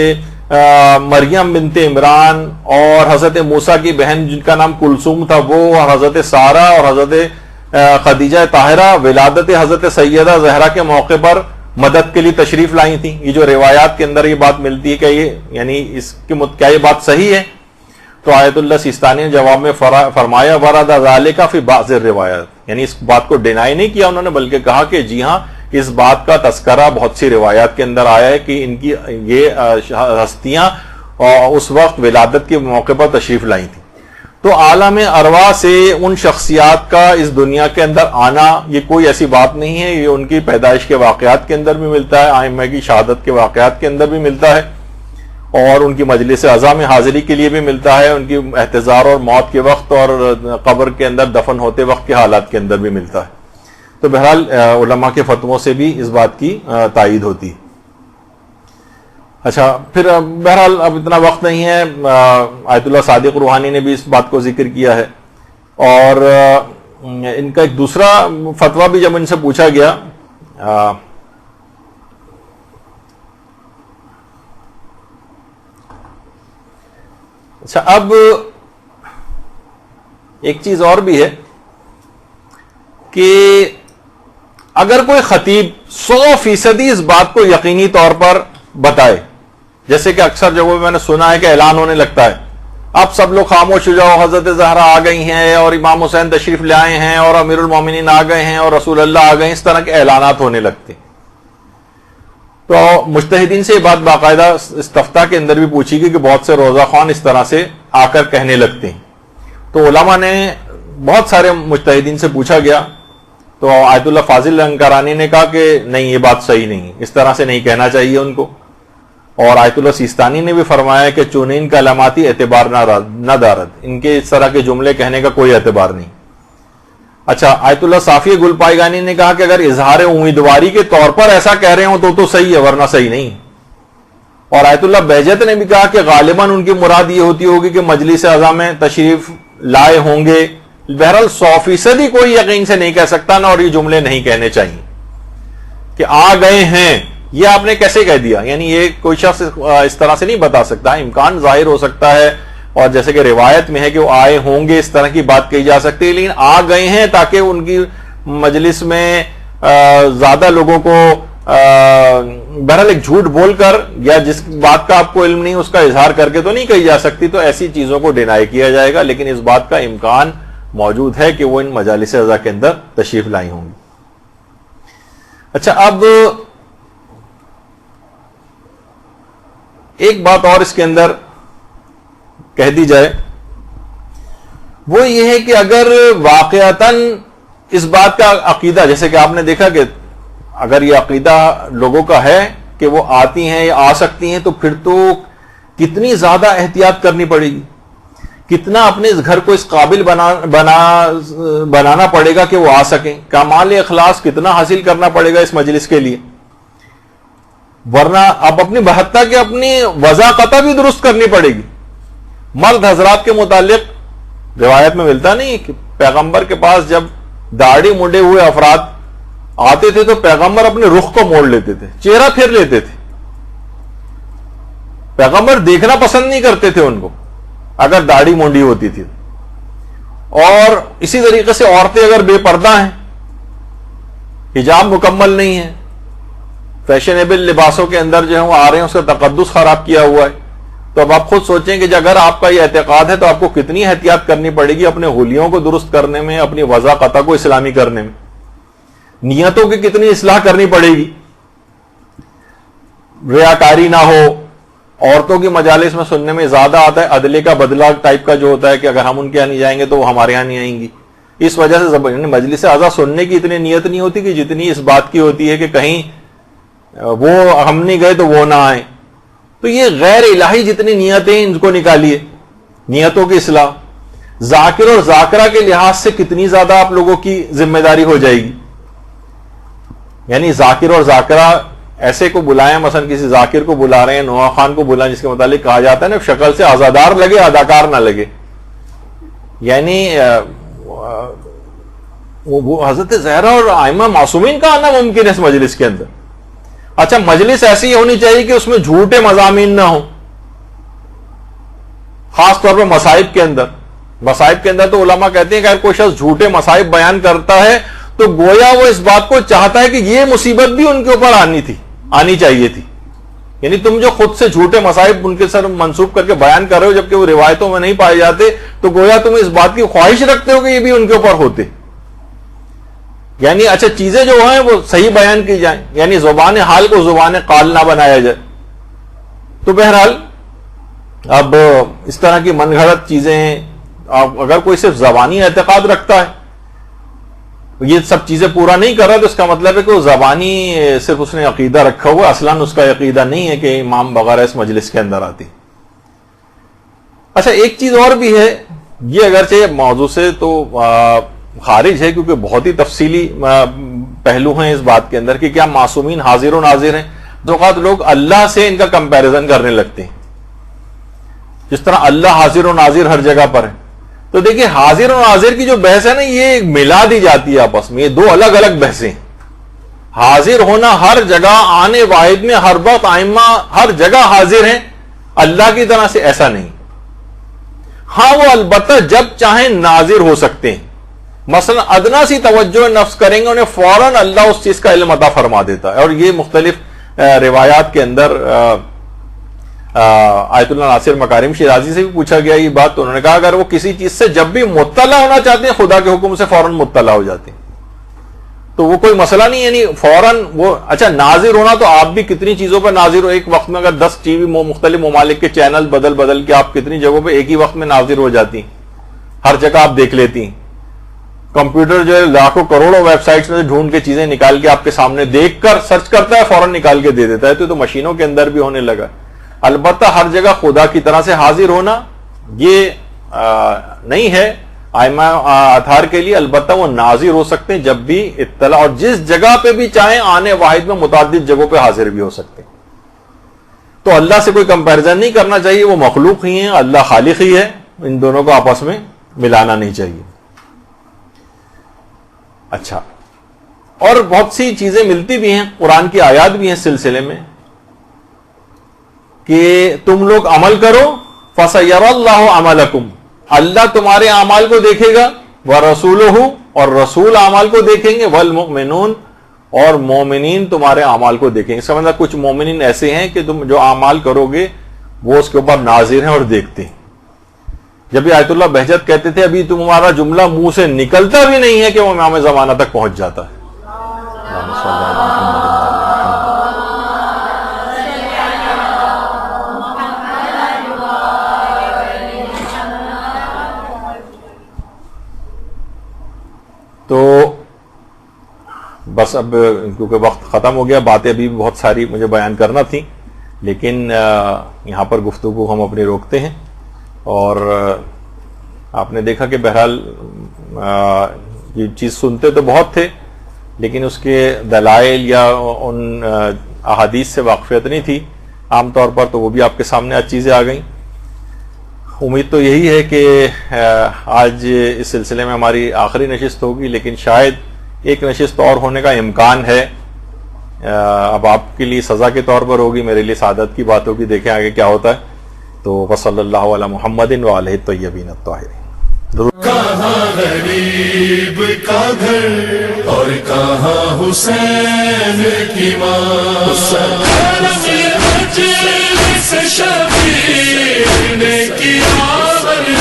[SPEAKER 3] مریم بنت عمران اور حضرت موسیٰ کی بہن جن کا نام کلثوم تھا وہ، اور حضرت سارہ اور حضرت خدیجہ طاہرہ ولادت حضرت سیدہ زہرا کے موقع پر مدد کے لیے تشریف لائی تھیں، یہ جو روایات کے اندر یہ بات ملتی ہے کہ یہ یعنی اس کی کیا یہ بات صحیح ہے؟ تو آیت اللہ سیستانی نے جواب میں فرمایا ورد ذالک فی بعض الروایات، یعنی اس بات کو ڈینائی نہیں کیا انہوں نے، بلکہ کہا کہ جی ہاں اس بات کا تذکرہ بہت سی روایات کے اندر آیا ہے کہ ان کی یہ ہستیاں اس وقت ولادت کے موقع پر تشریف لائی تھیں، تو عالم ارواح سے ان شخصیات کا اس دنیا کے اندر آنا یہ کوئی ایسی بات نہیں ہے، یہ ان کی پیدائش کے واقعات کے اندر بھی ملتا ہے، ائمہ کی شہادت کے واقعات کے اندر بھی ملتا ہے، اور ان کی مجلس عزا میں حاضری کے لیے بھی ملتا ہے، ان کی احتضار اور موت کے وقت اور قبر کے اندر دفن ہوتے وقت کے حالات کے اندر بھی ملتا ہے، تو بہرحال علماء کے فتووں سے بھی اس بات کی تائید ہوتی ہے۔ اچھا، پھر بہرحال اب اتنا وقت نہیں ہے، آیت اللہ صادق روحانی نے بھی اس بات کو ذکر کیا ہے، اور ان کا ایک دوسرا فتویٰ بھی جب ان سے پوچھا گیا اچھا اب ایک چیز اور بھی ہے کہ اگر کوئی خطیب 100% اس بات کو یقینی طور پر بتائے، جیسے کہ اکثر جگہوں میں نے سنا ہے کہ اعلان ہونے لگتا ہے اب سب لوگ خاموش ہو جاؤ، حضرت زہرا آ گئی ہیں اور امام حسین تشریف لے آئے ہیں اور امیر المومنین آ گئے ہیں اور رسول اللہ آ گئے ہیں، اس طرح کے اعلانات ہونے لگتے ہیں، تو مجتہدین سے یہ بات باقاعدہ استفتاء کے اندر بھی پوچھی گئی کہ بہت سے روزہ خوان اس طرح سے آ کر کہنے لگتے ہیں، تو علماء نے بہت سارے مجتہدین سے پوچھا گیا، تو آیت اللہ فاضل انکرانی نے کہا کہ نہیں، یہ بات صحیح نہیں، اس طرح سے نہیں کہنا چاہیے ان کو، اور آیت اللہ سیستانی نے بھی فرمایا کہ چونین کلماتی اعتبار نہ دارد، ان کے اس طرح کے جملے کہنے کا کوئی اعتبار نہیں۔ اچھا، آیت اللہ صافی گلپائیگانی نے کہا کہ اگر اظہار امیدواری کے طور پر ایسا کہہ رہے ہوں تو صحیح ہے، ورنہ صحیح نہیں، اور آیت اللہ بہجت نے بھی کہا کہ غالباً ان کی مراد یہ ہوتی ہوگی کہ مجلس اعظم میں تشریف لائے ہوں گے، بہرحال 100% ہی کوئی یقین سے نہیں کہہ سکتا نا، اور یہ جملے نہیں کہنے چاہیے کہ آ گئے ہیں، یہ آپ نے کیسے کہہ دیا، یعنی یہ کوئی شخص اس طرح سے نہیں بتا سکتا، امکان ظاہر ہو سکتا ہے اور جیسے کہ روایت میں ہے کہ وہ آئے ہوں گے اس طرح کی بات کہی جا سکتی ہے، لیکن آ گئے ہیں تاکہ ان کی مجلس میں زیادہ لوگوں کو بہرحال ایک جھوٹ بول کر یا جس بات کا آپ کو علم نہیں اس کا اظہار کر کے تو نہیں کہی جا سکتی، تو ایسی چیزوں کو ڈینائی کیا جائے گا، لیکن اس بات کا امکان موجود ہے کہ وہ ان مجالس اعضاء کے اندر تشریف لائی ہوں گی۔ اچھا، اب ایک بات اور اس کے اندر کہہ دی جائے، وہ یہ ہے کہ اگر واقعتاً اس بات کا عقیدہ، جیسے کہ آپ نے دیکھا کہ اگر یہ عقیدہ لوگوں کا ہے کہ وہ آتی ہیں یا آ سکتی ہیں، تو پھر تو کتنی زیادہ احتیاط کرنی پڑے گی، کتنا اپنے اس گھر کو اس قابل بنانا پڑے گا کہ وہ آ سکیں، کمال اخلاص کتنا حاصل کرنا پڑے گا اس مجلس کے لیے، ورنہ اب اپنی بہتہ کے اپنی وضاقتہ بھی درست کرنی پڑے گی۔ مرد حضرات کے متعلق روایت میں ملتا نہیں کہ پیغمبر کے پاس جب داڑھی مڈے ہوئے افراد آتے تھے تو پیغمبر اپنے رخ کو موڑ لیتے تھے، چہرہ پھیر لیتے تھے، پیغمبر دیکھنا پسند نہیں کرتے تھے ان کو اگر داڑھی مونڈی ہوتی تھی۔ اور اسی طریقے سے عورتیں اگر بے پردہ ہیں، حجاب مکمل نہیں ہے، فیشنیبل لباسوں کے اندر جو ہے وہ آ رہے ہیں، اس کا تقدس خراب کیا ہوا ہے، تو اب آپ خود سوچیں کہ اگر آپ کا یہ اعتقاد ہے تو آپ کو کتنی احتیاط کرنی پڑے گی اپنے حلیوں کو درست کرنے میں، اپنی وضع قطع کو اسلامی کرنے میں، نیتوں کی کتنی اصلاح کرنی پڑے گی، ریاکاری نہ ہو۔ عورتوں کی مجالس میں سننے میں زیادہ آتا ہے عدلے کا بدلہ ٹائپ کا جو ہوتا ہے کہ اگر ہم ان کے یہاں نہیں جائیں گے تو وہ ہمارے یہاں نہیں آئیں گی، اس وجہ سے مجلس اعضاء سننے کی اتنی نیت نہیں ہوتی کہ جتنی اس بات کی ہوتی ہے کہ کہیں وہ ہم نہیں گئے تو وہ نہ آئیں۔ تو یہ غیر الہی جتنی نیتیں ان کو نکالیے، نیتوں کی اصلاح، ذاکر اور ذاکرہ کے لحاظ سے کتنی زیادہ آپ لوگوں کی ذمہ داری ہو جائے گی، یعنی ذاکر اور ذاکرہ ایسے کو بلائیں، مثلا کسی ذاکر کو بلا رہے ہیں، نوح خان کو بلائیں جس کے متعلق کہا جاتا ہے نا شکل سے عزادار لگے اداکار نہ لگے، یعنی وہ حضرت زہرا اور ائمہ معصومین کا آنا ممکن ہے اس مجلس کے اندر۔ اچھا، مجلس ایسی ہونی چاہیے کہ اس میں جھوٹے مضامین نہ ہوں، خاص طور پر مصائب کے اندر۔ مصائب کے اندر تو علماء کہتے ہیں کہ اگر کوئی شخص جھوٹے مصائب بیان کرتا ہے تو گویا وہ اس بات کو چاہتا ہے کہ یہ مصیبت بھی ان کے اوپر آنی چاہیے تھی، یعنی تم جو خود سے جھوٹے مصائب ان کے سر منسوب کر کے بیان کر رہے ہو جبکہ وہ روایتوں میں نہیں پائے جاتے، تو گویا تم اس بات کی خواہش رکھتے ہو کہ یہ بھی ان کے اوپر ہوتے، یعنی اچھا چیزیں جو ہیں وہ صحیح بیان کی جائیں، یعنی زبان حال کو زبان قال نہ بنایا جائے۔ تو بہرحال اب اس طرح کی من گھڑت چیزیں، اگر کوئی صرف زبانی اعتقاد رکھتا ہے، یہ سب چیزیں پورا نہیں کر رہا، تو اس کا مطلب ہے کہ وہ زبانی صرف اس نے عقیدہ رکھا ہوا، اصلاً اس کا عقیدہ نہیں ہے کہ امام وغیرہ اس مجلس کے اندر آتی۔ اچھا، ایک چیز اور بھی ہے، یہ اگرچہ موضوع سے تو خارج ہے کیونکہ بہت ہی تفصیلی پہلو ہیں اس بات کے اندر کہ کیا معصومین حاضر و ناظر ہیں۔ دو اوقات لوگ اللہ سے ان کا کمپیریزن کرنے لگتے ہیں، جس طرح اللہ حاضر و ناظر ہر جگہ پر ہے، تو دیکھیں حاضر و ناظر کی جو بحث ہے نا، یہ ملا دی جاتی ہے آپس میں، یہ دو الگ الگ بحثیں۔ حاضر ہونا ہر جگہ، آنے واحد میں ہر وقت ائمہ ہر جگہ حاضر ہیں، اللہ کی طرح سے ایسا نہیں۔ ہاں، وہ البتہ جب چاہیں ناظر ہو سکتے ہیں، مثلا ادنا سی توجہ نفس کریں گے انہیں فوراً اللہ اس چیز کا علم عطا فرما دیتا ہے۔ اور یہ مختلف روایات کے اندر آیت اللہ ناصر مکارم شیرازی سے بھی پوچھا گیا یہ بات، تو انہوں نے کہا اگر وہ کسی چیز سے جب بھی مطلع ہونا چاہتے ہیں خدا کے حکم سے فوراً مطلع ہو جاتے ہیں، تو وہ کوئی مسئلہ نہیں، یعنی فوراً وہ اچھا ناظر ہونا تو آپ بھی کتنی چیزوں پر ناظر ہو، ایک وقت میں اگر 10 ٹی وی مختلف ممالک کے چینل بدل کے آپ کتنی جگہوں پہ ایک ہی وقت میں ناظر ہو جاتی ہیں، ہر جگہ آپ دیکھ لیتی ہیں۔ کمپیوٹر جو ہے لاکھوں کروڑوں ویب سائٹس میں ڈھونڈ کے چیزیں نکال کے آپ کے سامنے دیکھ کر سرچ کرتا ہے، فوراً نکال کے دے دیتا ہے، تو مشینوں کے اندر بھی ہونے لگا۔ البتہ ہر جگہ خدا کی طرح سے حاضر ہونا یہ نہیں ہے ائمہ اطہار کے لیے، البتہ وہ ناظر ہو سکتے ہیں جب بھی اطلاع، اور جس جگہ پہ بھی چاہیں آنے واحد میں متعدد جگہوں پہ حاضر بھی ہو سکتے ہیں۔ تو اللہ سے کوئی کمپیریزن نہیں کرنا چاہیے، وہ مخلوق ہی ہیں، اللہ خالق ہی ہے، ان دونوں کو آپس میں ملانا نہیں چاہیے۔ اچھا، اور بہت سی چیزیں ملتی بھی ہیں، قرآن کی آیات بھی ہیں اس سلسلے میں کہ تم لوگ عمل کرو فَسَيَرَى اللَّهُ عَمَلَكُمْ، اللہ تمہارے اعمال کو دیکھے گا، وَرَسُولُهُ، اور رسول اعمال کو دیکھیں گے، وَالْمُؤْمِنُونَ، اور مومنین تمہارے اعمال کو دیکھیں گے۔ سمجھنا کچھ مومنین ایسے ہیں کہ تم جو اعمال کرو گے وہ اس کے اوپر ناظر ہیں اور دیکھتے ہیں۔ جب یہ آیت اللہ بہجت کہتے تھے ابھی تمہارا جملہ منہ سے نکلتا بھی نہیں ہے کہ وہ امام زمانہ تک پہنچ جاتا ہے۔ تو بس اب کیونکہ وقت ختم ہو گیا، باتیں ابھی بہت ساری مجھے بیان کرنا تھی، لیکن یہاں پر گفتگو ہم اپنی روکتے ہیں۔ اور آپ نے دیکھا کہ بہرحال یہ چیز سنتے تو بہت تھے، لیکن اس کے دلائل یا ان احادیث سے واقفیت نہیں تھی عام طور پر، تو وہ بھی آپ کے سامنے آج چیزیں آ گئیں۔ امید تو یہی ہے کہ آج اس سلسلے میں ہماری آخری نشست ہوگی، لیکن شاید ایک نشست اور ہونے کا امکان ہے۔ اب آپ کے لیے سزا کے طور پر ہوگی، میرے لیے سعادت کی بات ہوگی، دیکھیں آگے کیا ہوتا ہے۔ تو وصلی اللہ علی محمد وآلہ الطیبین الطاہرین۔
[SPEAKER 2] کہاں غریب کا گھر اور کہاں حسین کی ماں، حرم یہ مجلس شبیر نے کیا ورنہ،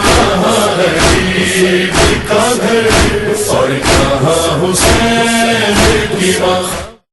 [SPEAKER 2] کہاں غریب کا گھر اور کہاں حسین کی ماں۔